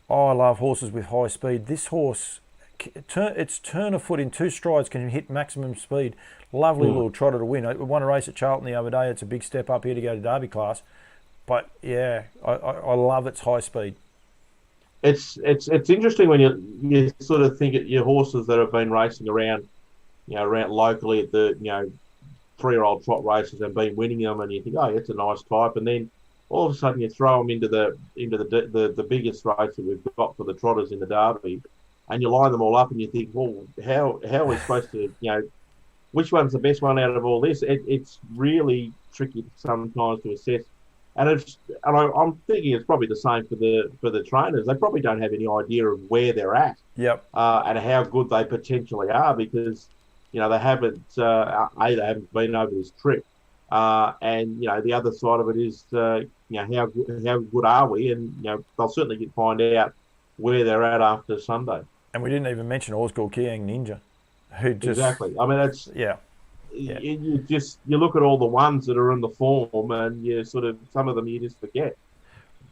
I love horses with high speed. This horse, its turn of foot in 2 strides can hit maximum speed. Lovely little trotter to win. I won a race at Charlton the other day. It's a big step up here to go to derby class. But yeah, I love its high speed. It's interesting when you sort of think at your horses that have been racing around locally at the 3-year-old trot races and been winning them, and you think, oh, it's a nice type, and then all of a sudden you throw them into the biggest race that we've got for the trotters in the derby, and you line them all up, and you think, well, how are we supposed to which one's the best one out of all this? It's really tricky sometimes to assess. And I'm thinking it's probably the same for the trainers. They probably don't have any idea of where they're at, and how good they potentially are because they haven't they haven't been over this trip, and the other side of it is how good are we, and they'll certainly find out where they're at after Sunday. And we didn't even mention Osgood Kiang Ninja, who just exactly. I mean that's You look at all the ones that are in the form, and you sort of some of them you just forget.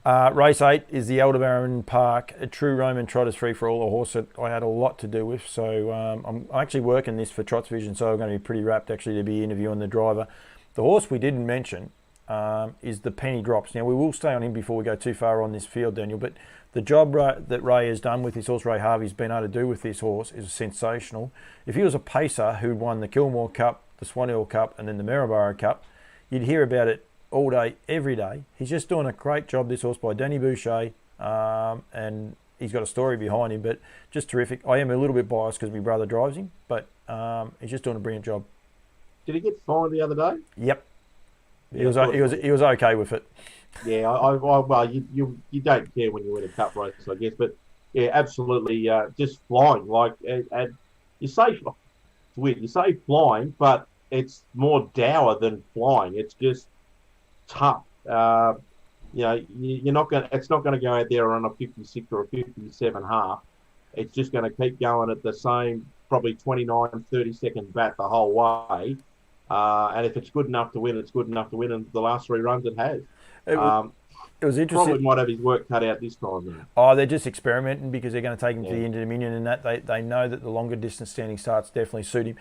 Race 8 is the Aldebaran Park, a true Roman Trotters free for all, a horse that I had a lot to do with. So I'm actually working this for Trots Vision, so I'm going to be pretty rapt actually to be interviewing the driver. The horse we didn't mention is the Penny Drops. Now we will stay on him before we go too far on this field, Daniel, but the job that Ray has done with his horse, Ray Harvey's been able to do with this horse is sensational. If he was a pacer who'd won the Kilmore Cup, the Swan Hill Cup and then the Maryborough Cup, you'd hear about it all day, every day. He's just doing a great job, this horse, by Danny Boucher, and he's got a story behind him, but just terrific. I am a little bit biased because my brother drives him, but he's just doing a brilliant job. Did he get fined the other day? Yep. He was okay with it. Yeah, well, you don't care when you win a cup race, I guess, but yeah, absolutely, just flying. Like, and you say it's weird. You say flying, but it's more dour than flying. It's just tough. You're not going. It's not going to go out there on a 56 or a 57 half. It's just going to keep going at the same, probably 29, 30 second bat the whole way. And if it's good enough to win, it's good enough to win. And the last 3 runs, it has. It was interesting. Probably might have his work cut out this time. Then. Oh, they're just experimenting because they're going to take him to the Inter-Dominion, and that they know that the longer distance standing starts definitely suit him.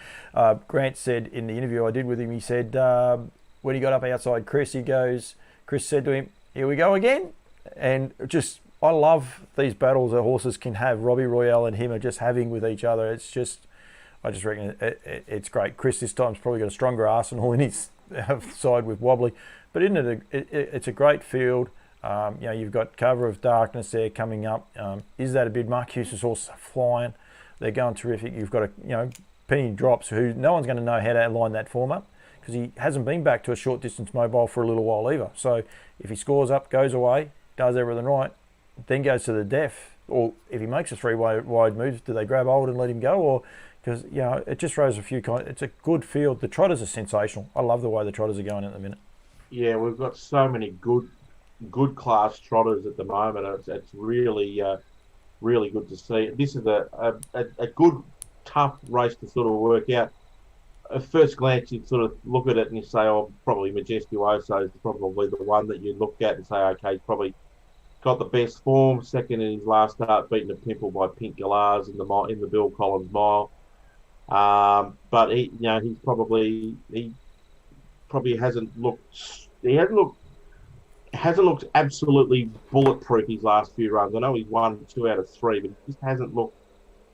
Grant said in the interview I did with him, he said when he got up outside Chris said to him, "Here we go again," and just I love these battles that horses can have. Robbie Royale and him are just having with each other. It's just, I just reckon it's great. Chris this time's probably got a stronger arsenal in his side with Wobbly, but isn't it? It's a great field. You've got Cover of Darkness there coming up. Is that a bid? Mark Hughes' horse flying. They're going terrific. You've got Penny Drops, who no one's going to know how to line that form up because he hasn't been back to a short distance mobile for a little while either. So if he scores up, goes away, does everything right, then goes to the death, or if he makes a 3 wide move, do they grab hold and let him go? Or because it just throws a few it's a good field. The trotters are sensational. I love the way the trotters are going at the minute. Yeah, we've got so many good class trotters at the moment. It's really really good to see. This is a good tough race to sort of work out. at first glance, you'd sort of look at it and you say, oh, probably Majestuoso is probably the one that you look at and say, okay, he's probably got the best form. Second in his last start, beating a Pimple by Pink Galars in the Bill Collins Mile. But he probably hasn't looked absolutely bulletproof his last few runs. I know he's won 2 out of 3, but he just hasn't looked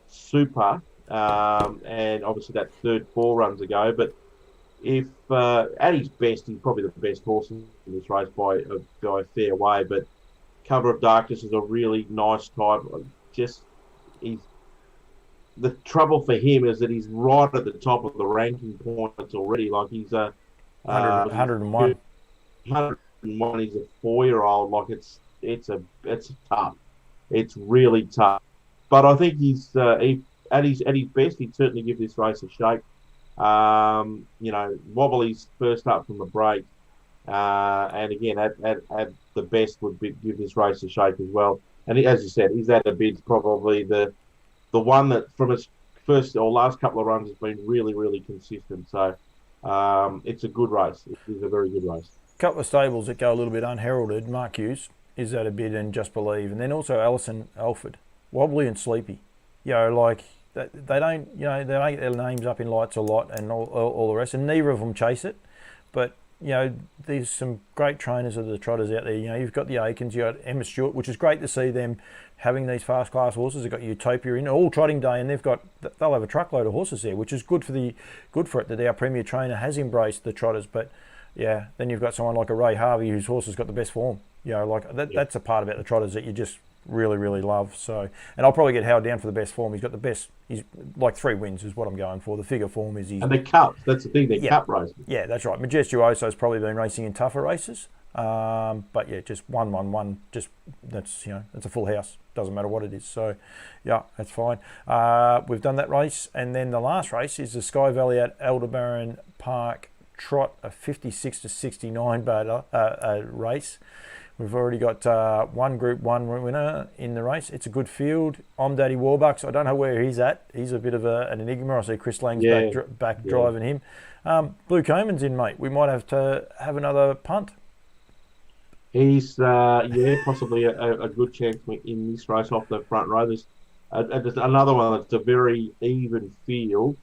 super. And obviously that third 4 runs ago. But if at his best, he's probably the best horse in this race by a fair way. But Cover of Darkness is a really nice type. The trouble for him is that he's right at the top of the ranking points already. Like he's 101. 101. He's a 4-year-old. Like it's tough. It's really tough. But I think he's at his best. He'd certainly give this race a shake. Wobbly's first up from the break, and again at the best give this race a shake as well. And as you said, he's at a bid's probably the one that from his first or last couple of runs has been really, really consistent. So it's a good race. It is a very good race. A couple of stables that go a little bit unheralded. Mark Hughes is at a bid and Just Believe, and then also Alison Alford, Wobbly and Sleepy. They don't get their names up in lights a lot and all the rest, and neither of them chase it. But there's some great trainers of the trotters out there. You've got the Aikens, you've got Emma Stewart, which is great to see them having these fast class horses. They've got Utopia in all trotting day, and they'll have a truckload of horses there, which is good for it that our premier trainer has embraced the trotters. But then you've got someone like a Ray Harvey whose horse has got the best form. That's a part about the trotters that you just really, really love. So, and I'll probably get Howard down for the best form. He's got the best. He's like 3 wins is what I'm going for. The figure form is his. And the cups. That's the thing. They're cup races. Yeah, that's right. Majestuoso's probably been racing in tougher races. But just 1-1-1. Just that's a full house. Doesn't matter what it is. So, that's fine. We've done that race, and then the last race is the Sky Valley at Aldebaran Park Trot, a 56 to 69 race. We've already got one Group 1 winner in the race. It's a good field. I'm Daddy Warbucks. I don't know where he's at. He's a bit of an enigma. I see Chris Lang's back driving him. Blue Coman's in, mate. We might have to have another punt. He's, possibly a good chance in this race off the front row. There's another one that's a very even field.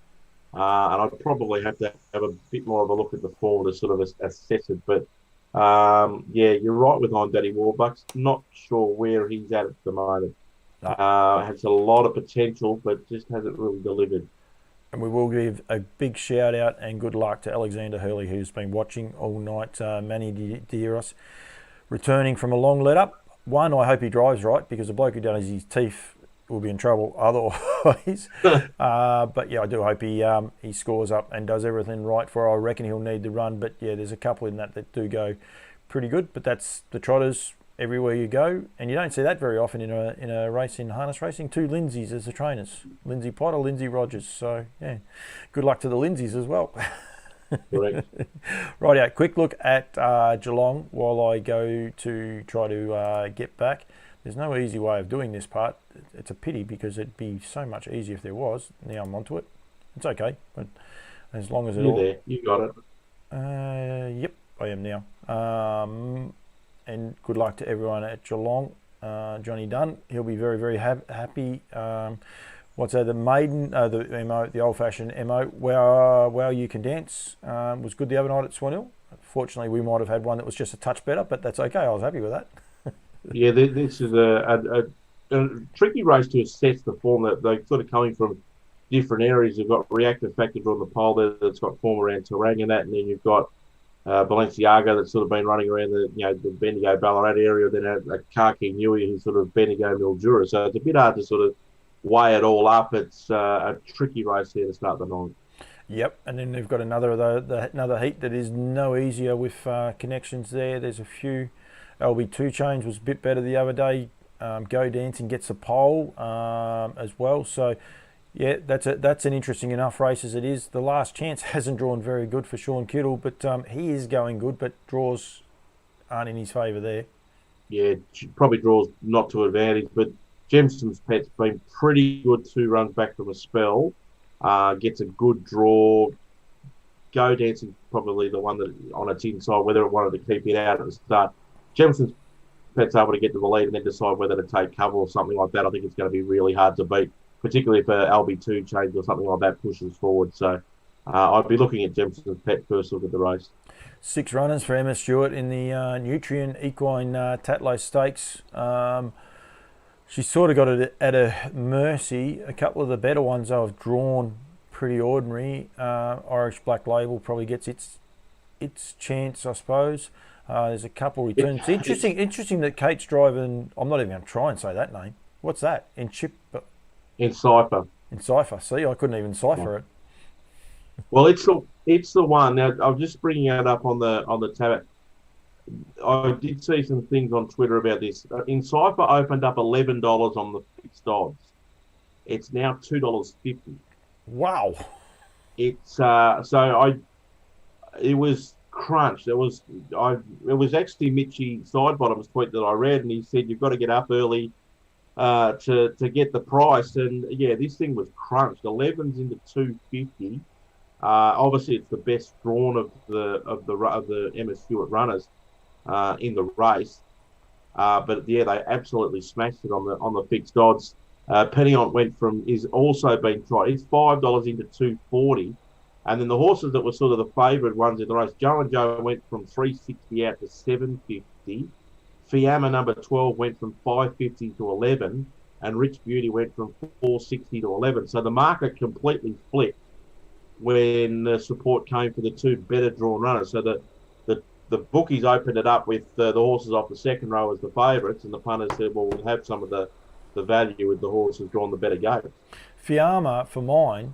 And I'd probably have to have a bit more of a look at the form to sort of assess it. But you're right with On Daddy Warbucks. Not sure where he's at the moment. Has a lot of potential, but just hasn't really delivered. And we will give a big shout out and good luck to Alexander Hurley, who's been watching all night. Manny Dieros returning from a long let up. One, I hope he drives right, because the bloke who does his teeth will be in trouble otherwise. But I do hope he scores up and does everything right for. I reckon he'll need the run, but there's a couple in that do go pretty good. But that's the trotters everywhere you go, and you don't see that very often in a race in harness racing. 2 Lindsays as the trainers, Lindsay Potter, Lindsay Rogers. So good luck to the Lindsays as well. Correct. Right, quick look at Geelong while I go to try to get back. There's no easy way of doing this part. It's a pity, because it'd be so much easier if there was. Now I'm onto it. It's okay, but as long as You're there. You got it. Yep, I am now. And good luck to everyone at Geelong. Johnny Dunn, he'll be very, very happy. The maiden, the MO, the old-fashioned MO. Wow, you can dance. Was good the other night at Swan. Fortunately, we might have had one that was just a touch better, but that's okay. I was happy with that. This is a tricky race to assess the form. That they're sort of coming from different areas. You've got Reactive Factor on the pole there that's got form around Terang and that, and then you've got Balenciaga that's sort of been running around the Bendigo Ballarat area. Then a Kaki Nui who's sort of Bendigo Mildura. So it's a bit hard to sort of weigh it all up. It's a tricky race here to start the night. Yep, and then they've got another heat that is no easier with connections there. There's a few. LB2 Change was a bit better the other day. Go Dancing gets the pole as well. So, that's an interesting enough race as it is. The Last Chance hasn't drawn very good for Sean Kittle, but he is going good, but draws aren't in his favour there. Yeah, probably draws not to advantage, but Jemson's Pet's been pretty good 2 runs back from a spell. Gets a good draw, Go Dancing probably the one that on its inside, whether it wanted to keep it out at the start. Jefferson's Pet's able to get to the lead and then decide whether to take cover or something like that. I think it's going to be really hard to beat, particularly if a LB2 change or something like that pushes forward. So I'd be looking at Jefferson's Pet first look at the race. 6 runners for Emma Stewart in the Nutrien Equine Tatlow Stakes. She sort of got it at her mercy. A couple of the better ones I've drawn pretty ordinary. Irish Black Label probably gets its chance, I suppose. There's a couple returns. It's interesting that Kate's driving. I'm not even going to try and say that name. What's that? In Cypher. In Cypher. See, I couldn't even cipher it. Well, it's the one. Now, I'm just bringing it up on the tab. I did see some things on Twitter about this. In Cypher opened up $11 on the fixed odds. It's now $2.50. Wow. It's it was crunched. It was actually Mitchy Sidebottom's tweet that I read, and he said you've got to get up early to get the price. And yeah, this thing was crunched. 11's into 250. Obviously, it's the best drawn of the Emma Stewart runners in the race. But yeah, they absolutely smashed it on the fixed odds. Penniont is also been tried. It's $5 into 240. And then the horses that were sort of the favoured ones in the race, Joe and Joe went from 360 out to 750. Fiamma number 12 went from 550 to 11, and Rich Beauty went from 460 to 11. So the market completely flipped when the support came for the two better drawn runners. So the bookies opened it up with the horses off the second row as the favourites, and the punters said, well, we'll have some of the value with the horses drawn the better games. Fiamma, for mine,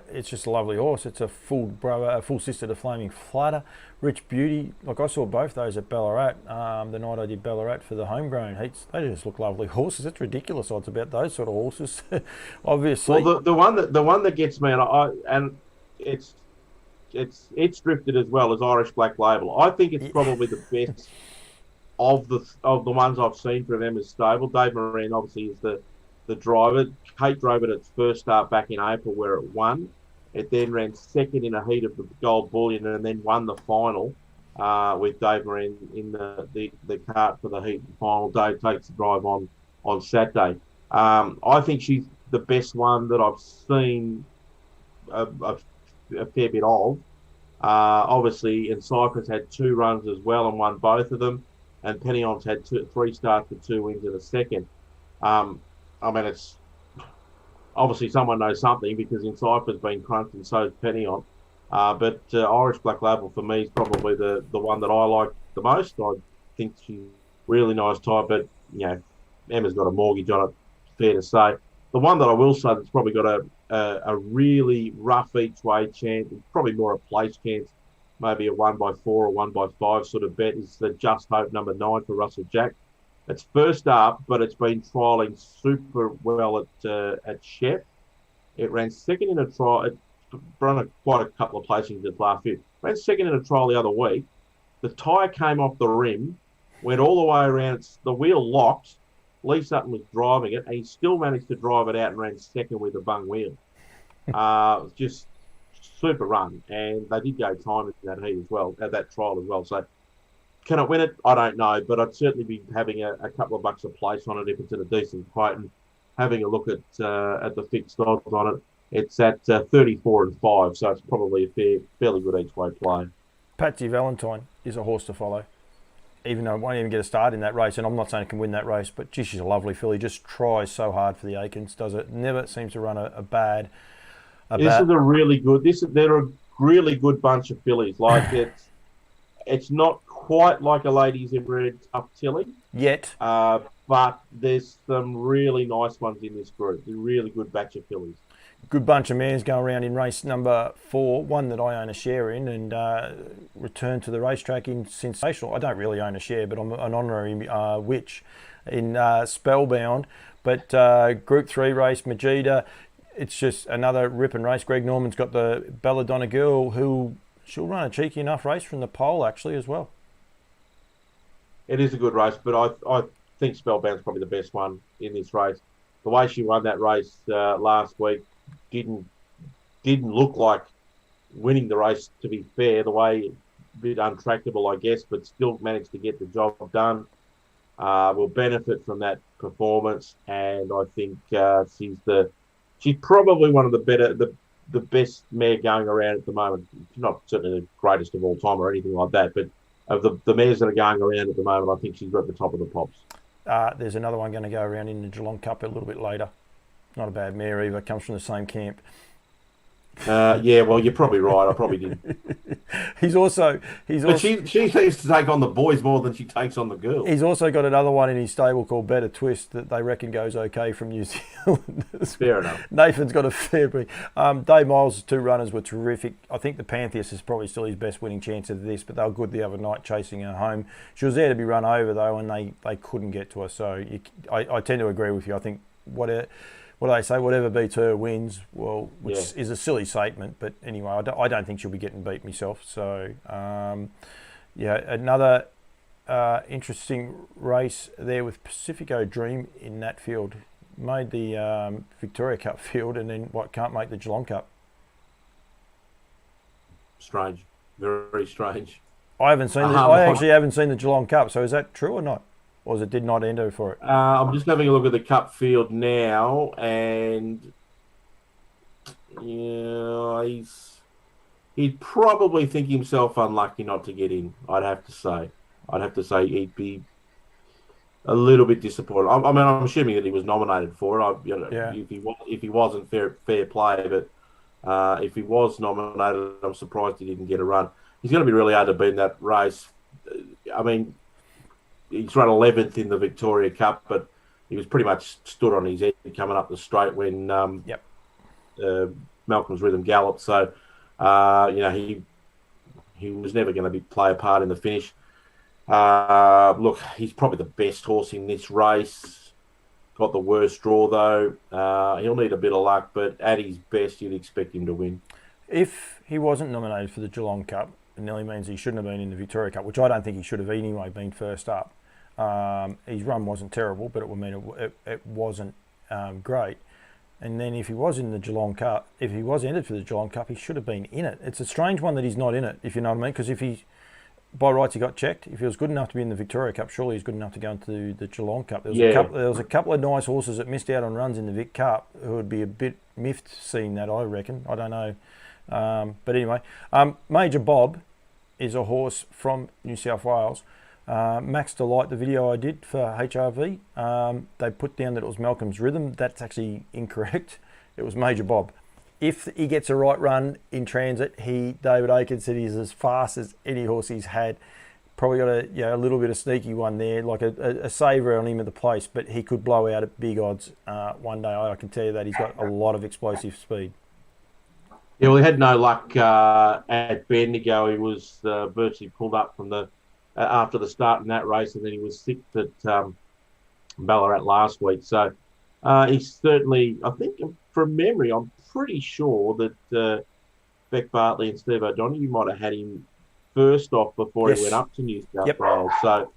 it's just a lovely horse. It's a full sister to Flaming Flutter. Rich Beauty, like I saw both those at Ballarat the night I did Ballarat for the homegrown heats. They just look lovely horses. It's ridiculous odds about those sort of horses. Obviously. Well, the one that gets me, and it's drifted as well as Irish Black Label. I think it's probably the best of the ones I've seen from Emma's stable. Dave Moran obviously is the driver. Kate drove it its first start back in April where it won. It then ran second in a heat of the Gold Bullion and then won the final with Dave Moran in the cart for the heat and final. Dave takes the drive on Saturday. I think she's the best one that I've seen a fair bit of. Obviously, and Cypress had 2 runs as well and won both of them. And Penniont's had 3 starts with 2 wins in a second. I mean, it's obviously someone knows something because Cypher's been crunched and so's Penniont. But Irish Black Label for me is probably the one that I like the most. I think she's really nice type, but Emma's got a mortgage on it, fair to say. The one that I will say that's probably got a really rough each way chance, probably more a place chance, maybe a 1x4 or 1x5 sort of bet, is the Just Hope number 9 for Russell Jack. It's first up, but it's been trialling super well at Shep. It ran second in a trial. It run quite a couple of placings at last year. Ran second in a trial the other week. The tyre came off the rim, went all the way around. The wheel locked. Lee Sutton was driving it, and he still managed to drive it out and ran second with a bung wheel. Just super run, and they did go time in that heat as well, at that trial as well. So can it win it? I don't know, but I'd certainly be having a couple of bucks a place on it if it's at a decent quote, and having a look at the fixed odds on it. It's at 34 and 5, so it's probably a fairly good each way play. Patsy Valentine is a horse to follow, even though it won't even get a start in that race, and I'm not saying it can win that race, but she's a lovely filly. Just tries so hard for the Aikens, does it? Never seems to run a bad. They're a really good bunch of fillies. Like it's not quite like a ladies in red tough Tilly yet, but there's some really nice ones in this group. A really good batch of fillies. Good bunch of mares go around in race number 4, one that I own a share in, and returned to the racetrack in Sensational. I don't really own a share, but I'm an honorary witch in Spellbound. But Group 3 race, Majida, it's just another ripping race. Greg Norman's got the Belladonna Girl, who she'll run a cheeky enough race from the pole actually as well. It is a good race, but I think Spellbound's probably the best one in this race. The way she won that race last week didn't look like winning the race, to be fair, the way a bit untractable, I guess, but still managed to get the job done. Will benefit from that performance, and I think she's probably one of the best mare going around at the moment. She's not certainly the greatest of all time or anything like that, but of the mares that are going around at the moment, I think she's at the top of the pops. There's another one going to go around in the Geelong Cup a little bit later. Not a bad mare either. Comes from the same camp. Yeah, well, you're probably right. I probably did. But she seems to take on the boys more than she takes on the girls. He's also got another one in his stable called Better Twist that they reckon goes okay from New Zealand. Fair enough. Nathan's got a fair breed. Dave Miles' two runners were terrific. I think the Pantheus is probably still his best winning chance of this, but they were good the other night chasing her home. She was there to be run over though, and they couldn't get to her. So I tend to agree with you. I think what do they say? Whatever beats her wins. Well, which is a silly statement, but anyway, I don't think she'll be getting beat myself. So, another interesting race there with Pacifico Dream in that field. Made the Victoria Cup field, and then can't make the Geelong Cup. Strange, very strange. I actually haven't seen the Geelong Cup. So is that true or not? Or did not enter for it? I'm just having a look at the Cup field now, and he'd probably think himself unlucky not to get in. I'd have to say he'd be a little bit disappointed. I mean, I'm assuming that he was nominated for it. If he wasn't, fair play. But if he was nominated, I'm surprised he didn't get a run. He's going to be really hard to beat in that race. I mean, he's run 11th in the Victoria Cup, but he was pretty much stood on his head coming up the straight when Malcolm's Rhythm galloped. So, he was never going to play a part in the finish. Look, he's probably the best horse in this race. Got the worst draw, though. He'll need a bit of luck, but at his best, you'd expect him to win. If he wasn't nominated for the Geelong Cup, it nearly means he shouldn't have been in the Victoria Cup, which I don't think he should have anyway been first up. His run wasn't terrible, but it would mean it wasn't great. And then if he was in the Geelong Cup, if he was entered for the Geelong Cup, he should have been in it. It's a strange one that he's not in it, if you know what I mean, because if he, by rights, he got checked. If he was good enough to be in the Victoria Cup, surely he's good enough to go into the Geelong Cup. There was a couple of nice horses that missed out on runs in the Vic Cup who would be a bit miffed seeing that, I reckon. I don't know. But anyway, Major Bob is a horse from New South Wales. Max Delight, the video I did for HRV, they put down that it was Malcolm's Rhythm. That's actually incorrect. It was Major Bob. If he gets a right run in transit, David Aiken said he's as fast as any horse he's had. Probably got a little bit of sneaky one there, like a saver on him at the place, but he could blow out at big odds one day. I can tell you that he's got a lot of explosive speed. Yeah, well, he had no luck at Bendigo. He was virtually pulled up from after the start in that race, and then he was sixth at Ballarat last week. So he's certainly, I think, from memory, I'm pretty sure that Beck Bartley and Steve O'Donoghue might have had him first off before he went up to New South Wales. So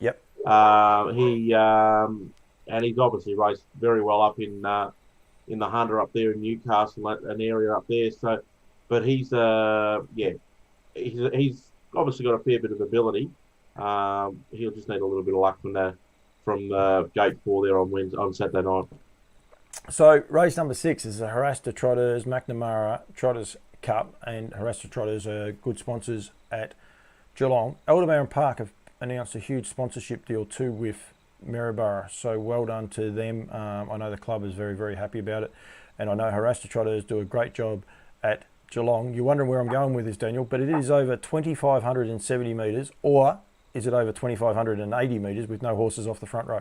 and he's obviously raced very well up in the Hunter up there in Newcastle, an area up there. So, but he's obviously got a fair bit of ability. He'll just need a little bit of luck from Gate 4 there on Saturday night. So race number 6 is the Harasta Trotters McNamara Trotters Cup, and Harasta Trotters are good sponsors at Geelong. Aldebaran Park have announced a huge sponsorship deal too with Maryborough, so well done to them. I know the club is very, very happy about it, and I know Harasta Trotters do a great job at Geelong. You're wondering where I'm going with this, Daniel, but it is over 2,570 metres, or is it over 2,580 metres with no horses off the front row?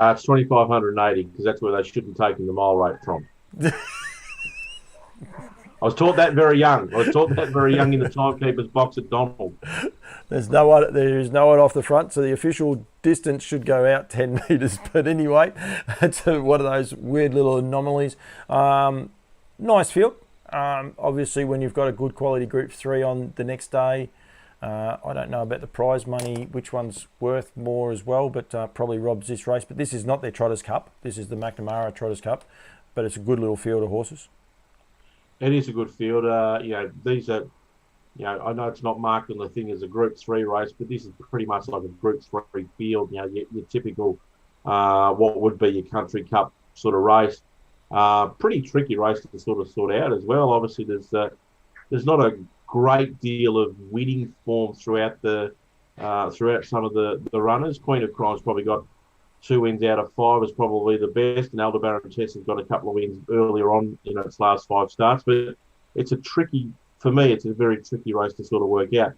It's 2,580 because that's where they shouldn't take in the mile rate from. I was taught that very young. in the timekeeper's box at Donald. There is no one off the front, so the official distance should go out 10 metres. But anyway, it's one of those weird little anomalies. Nice field. Obviously, when you've got a good quality Group 3 on the next day, I don't know about the prize money, which one's worth more as well, but probably robs this race. But this is not their Trotters Cup. This is the McNamara Trotters Cup, but it's a good little field of horses. It is a good field. These are, I know it's not marked on the thing as a Group 3 race, but this is pretty much like a Group 3 field. Your typical, what would be your Country Cup sort of race. Pretty tricky race to sort out as well. Obviously, there's not a great deal of winning form throughout some of the runners. Queen of Crime's probably got 2 wins out of 5 is probably the best, and Aldebaran Chess has got a couple of wins earlier on in its last 5 starts. But it's for me, it's a very tricky race to sort of work out.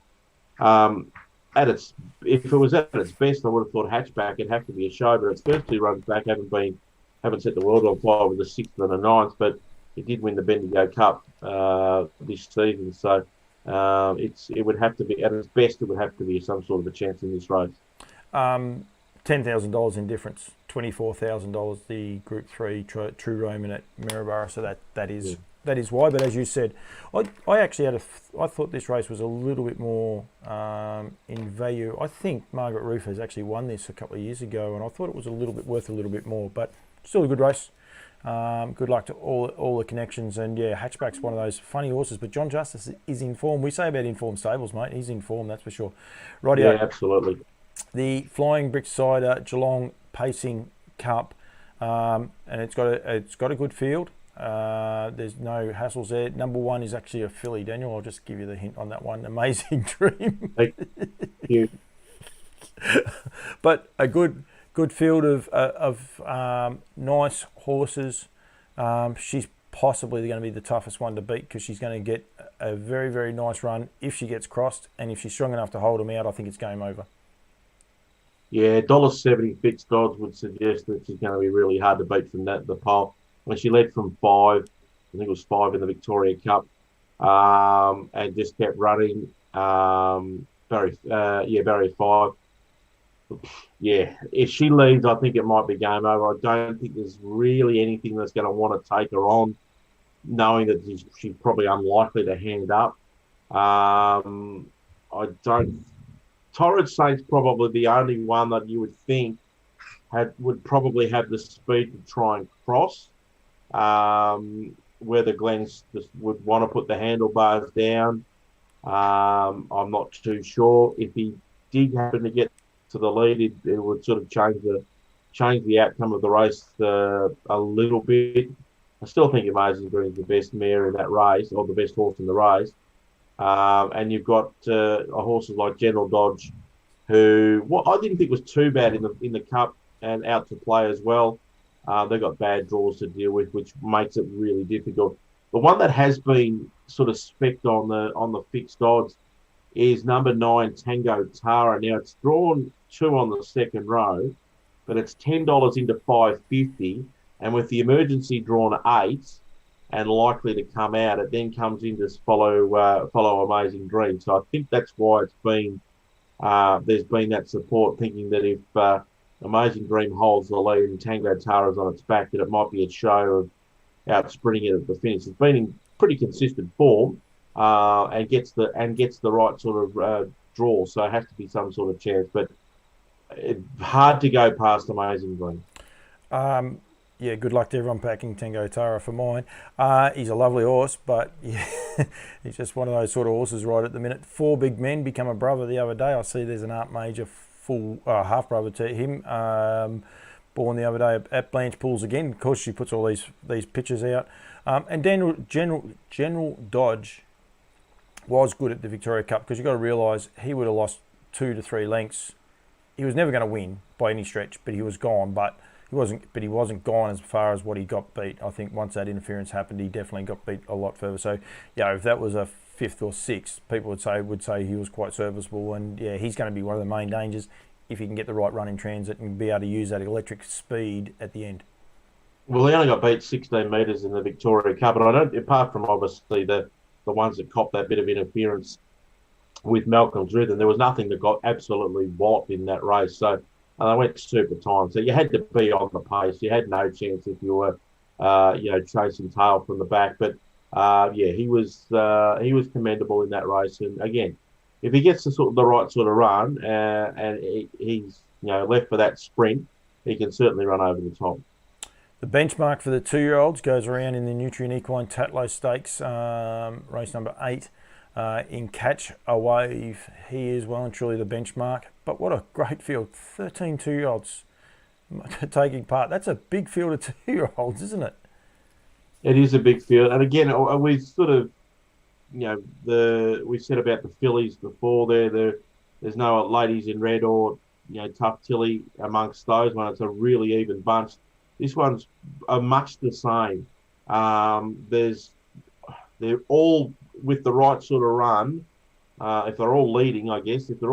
If it was at its best, I would have thought Hatchback it'd have to be a show, but its first 2 runs back haven't set the world on fire with a 6th and a 9th, but it did win the Bendigo Cup this season, so it would have to be at its best. It would have to be some sort of a chance in this race. $10,000 in difference, $24,000 the Group 3 True Roman at Maryborough, so that is why. But as you said, I actually I thought this race was a little bit more in value. I think Margaret Roof has actually won this a couple of years ago, and I thought it was worth a little bit more, but still a good race. Good luck to all the connections, and Hatchback's one of those funny horses, but John Justice is in form. We say about informed stables, mate. He's in form, that's for sure. Rightio. Yeah, absolutely. The Flying Brick Cider Geelong Pacing Cup, and it's got a good field. There's no hassles there. Number 1 is actually a filly, Daniel. I'll just give you the hint on that one. Amazing Dream. Thank you. But a good field of nice horses. She's possibly going to be the toughest one to beat because she's going to get a very, very nice run if she gets crossed, and if she's strong enough to hold them out, I think it's game over. Yeah, $1.70 fixed odds would suggest that she's going to be really hard to beat from the pole. When she led from 5, I think it was 5 in the Victoria Cup, and just kept running. Barrier 5. Yeah, if she leads, I think it might be game over. I don't think there's really anything that's going to want to take her on, knowing that she's probably unlikely to hand up. Torrid Saint's probably the only one that you would think would probably have the speed to try and cross, where the Glens just would want to put the handlebars down. I'm not too sure. If he did happen to get to the lead, it would sort of change the outcome of the race a little bit. I still think Amazing Green's the best mare in that race, or the best horse in the race. And you've got horses like General Dodge, who I didn't think was too bad in the Cup and out to play as well. They've got bad draws to deal with, which makes it really difficult. The one that has been sort of specced on the fixed odds is number 9 Tango Tara. Now it's drawn 2 on the second row, but it's $10 into $5.50, and with the emergency drawn 8 and likely to come out, it then comes in to follow Amazing Dream. So I think that's why it's been there's been that support, thinking that if Amazing Dream holds the lead and Tango Tara's on its back, that it might be a show of out sprinting it at the finish. It's been in pretty consistent form and gets the right sort of draw. So it has to be some sort of chance, but it's hard to go past Amazing Dream. Yeah, good luck to everyone packing Tango Tara for mine. He's a lovely horse, but yeah, he's just one of those sort of horses right at the minute. 4 big men become a brother the other day. I see there's an Art Major full half brother to him, born the other day at Blanche Pools again. Of course, she puts all these pictures out. And General Dodge was good at the Victoria Cup, because you've got to realise he would have lost 2 to 3 lengths. He was never going to win by any stretch, but he was gone. But he wasn't gone as far as what he got beat. I think once that interference happened, he definitely got beat a lot further. So, yeah, if that was a 5th or 6th, people would say he was quite serviceable. And yeah, he's going to be one of the main dangers if he can get the right run in transit and be able to use that electric speed at the end. Well, he only got beat 16 metres in the Victoria Cup, and I don't, apart from obviously the ones that copped that bit of interference with Malcolm's Rhythm, there was nothing that got absolutely walloped in that race. So. They went super time, so you had to be on the pace. You had no chance if you were, chasing tail from the back. But he was commendable in that race. And again, if he gets the right sort of run and he's left for that sprint, he can certainly run over the top. The benchmark for the 2-year-olds goes around in the Nutrient Equine Tatlow Stakes, race number 8. In Catch a Wave, he is well and truly the benchmark. But what a great field, 13 2-year-olds taking part. That's a big field of 2-year-olds, isn't it? It is a big field. And again, we sort of, we said about the fillies before there's no ladies in red or, Tough Tilly amongst those one. It's a really even bunch. This one's much the same. They're all with the right sort of run. If they're all leading, I guess, they can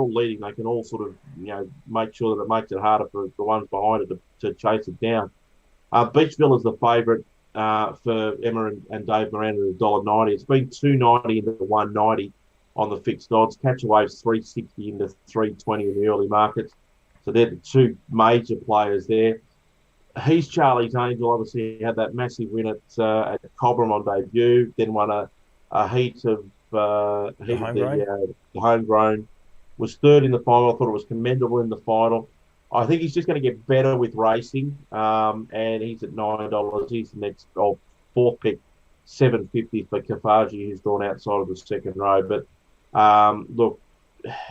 all sort of, make sure that it makes it harder for the ones behind it to chase it down. Beachville is the favourite for Emma and Dave Miranda at $1.90. It's been $2.90 into $1.90 on the fixed odds. Catch a Wave's $3.60 into $3.20 in the early markets. So they're the two major players there. He's Charlie's Angel. Obviously, he had that massive win at Cobram on debut. Then won a heat of the homegrown. Was third in the final. I thought it was commendable in the final. I think he's just going to get better with racing. And he's at $9. He's the next fourth pick, $7.50 for Kafaji, who's drawn outside of the second row. But look,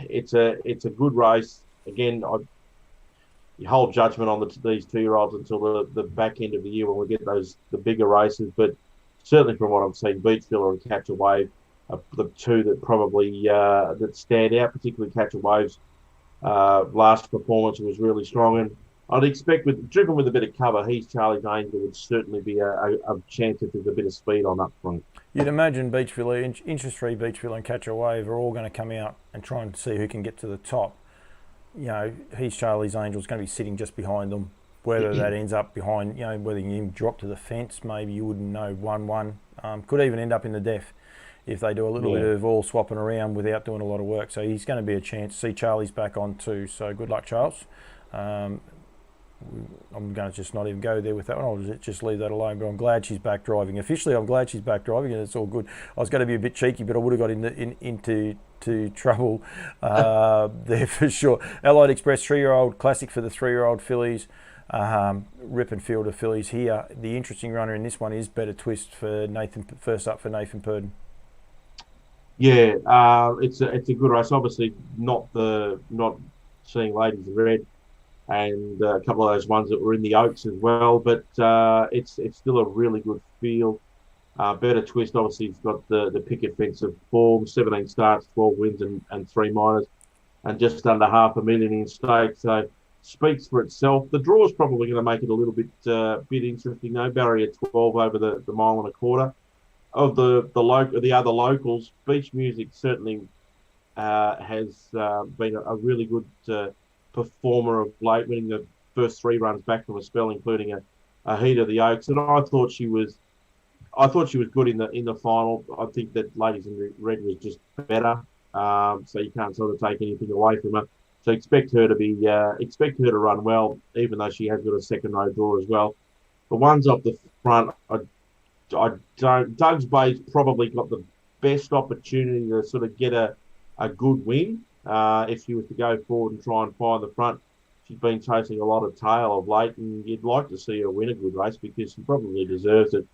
it's a good race. Again, you hold judgment on these 2-year-olds until the back end of the year when we get the bigger races. But certainly from what I'm seeing, Beachville and Catch a Wave are the two that probably that stand out. Particularly Catch a Wave's last performance was really strong, and I'd expect driven with a bit of cover, He's Charlie's Angel would certainly be a chance if there's a bit of speed on up front. You'd imagine Beachville, Interest-Free Beachville and Catch a Wave are all going to come out and try and see who can get to the top. He's Charlie's Angel is going to be sitting just behind them. Whether that ends up behind, whether you drop to the fence, maybe you wouldn't know. 1-1 could even end up in the death if they do a little bit of all swapping around without doing a lot of work. So he's going to be a chance. See Charlie's back on too. So good luck, Charles. I'm going to just not even go there with that one. I'll just leave that alone. But I'm glad she's back driving. Officially, I'm glad she's back driving, and it's all good. I was going to be a bit cheeky, but I would have got into trouble there for sure. Allied Express 3-year-old classic for the 3-year-old fillies. Rip and field of fillies here. The interesting runner in this one is Better Twist for Nathan. First up for Nathan Purdon. Yeah, it's a good race. Obviously, not seeing ladies in red, and a couple of those ones that were in the Oaks as well. But it's still a really good field. Better Twist obviously has got the picket fence of form, 17 starts, 12 wins, and 3 minors, and just under $500,000 in stakes. So speaks for itself. The draw is probably going to make it a little bit interesting though. Barrier 12 over the mile and a quarter. Of the other locals, Beach Music certainly has been a really good performer of late, winning the first 3 runs back from a spell, including a heat of the Oaks. And I thought she was good in the final. I think that Ladies in Red was just better. So you can't sort of take anything away from her. So expect her to run well, even though she has got a second row draw as well. The ones up the front, Doug's Bay's probably got the best opportunity to sort of get a good win if she was to go forward and try and find the front. She's been chasing a lot of tail of late, and you'd like to see her win a good race because she probably deserves it.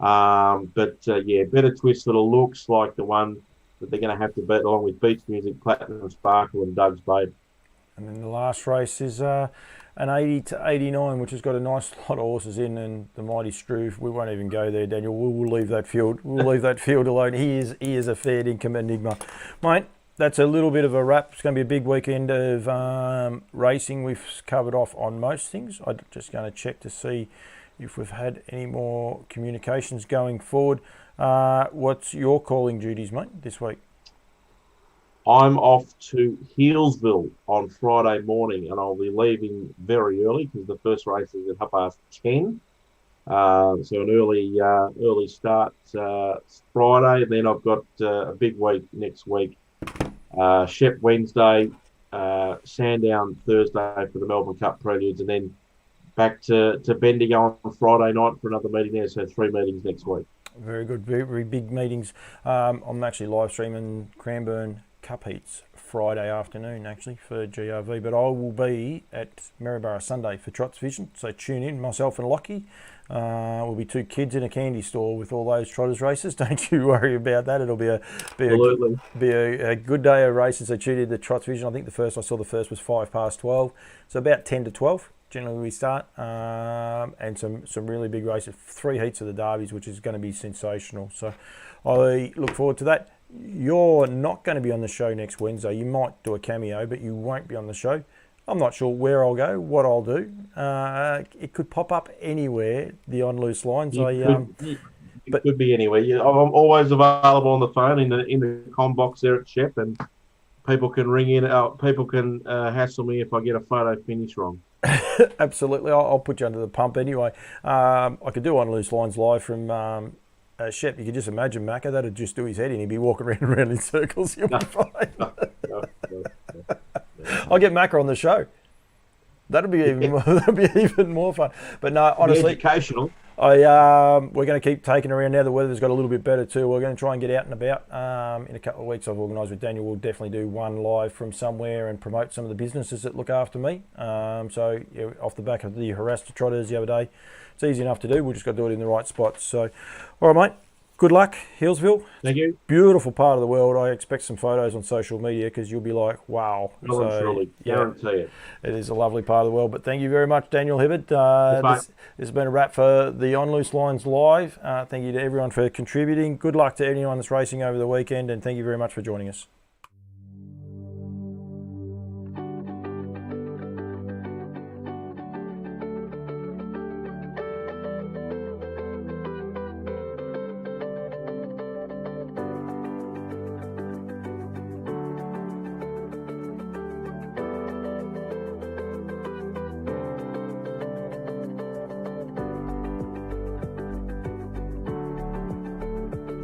Better Twist sort of looks like the one that they're going to have to beat along with Beach Music, Platinum Sparkle, and Doug's Bay. And then the last race is an 80 to 89, which has got a nice lot of horses in, and the mighty Struve. We won't even go there, Daniel. We'll leave that field. We'll leave that field alone. He is a fair income enigma, mate. That's a little bit of a wrap. It's going to be a big weekend of racing. We've covered off on most things. I'm just going to check to see if we've had any more communications going forward. What's your calling duties, mate, this week? I'm off to Healesville on Friday morning, and I'll be leaving very early because the first race is at 10:30. So an early start Friday, and then I've got a big week next week. Shep Wednesday, Sandown Thursday for the Melbourne Cup Preludes, and then back to Bendigo on Friday night for another meeting there. So 3 meetings next week. Very good, very, very big meetings. I'm actually live streaming Cranbourne Cup Heats Friday afternoon actually for GRV, but I will be at Maryborough Sunday for Trots Vision, so tune in, myself and Lockie. We'll be 2 kids in a candy store with all those trotters races. Don't you worry about that. It'll be a good day of races. So tune in to Trots Vision. I think the first was 12, so about 10 to 12. Generally we start, and some really big races, 3 heats of the derbies, which is going to be sensational. So I look forward to that. You're not going to be on the show next Wednesday. You might do a cameo, but you won't be on the show. I'm not sure where I'll go, what I'll do. It could pop up anywhere, the On Loose Lines. It could be anywhere. I'm always available on the phone in the com box there at Shep, and people can ring in. People can hassle me if I get a photo finish wrong. Absolutely. I'll put you under the pump anyway. I could do On Loose Lines live from Shep. You could just imagine Macca. That'd just do his head in. He'd be walking around in circles. You'll be fine. No. I'll get Macca on the show. That'd be even more fun. But no, honestly, educational. We're going to keep taking around now. The weather's got a little bit better too. We're going to try and get out and about. In a couple of weeks, I've organised with Daniel. We'll definitely do one live from somewhere and promote some of the businesses that look after me. So off the back of the harassed trotters the other day, it's easy enough to do. We've just got to do it in the right spots. So, all right, mate. Good luck, Hillsville. Thank you. Beautiful part of the world. I expect some photos on social media because you'll be like, wow. Truly. Guarantee it. It is a lovely part of the world. But thank you very much, Daniel Hibberd. This has been a wrap for the On Loose Lines Live. Thank you to everyone for contributing. Good luck to anyone that's racing over the weekend, and thank you very much for joining us.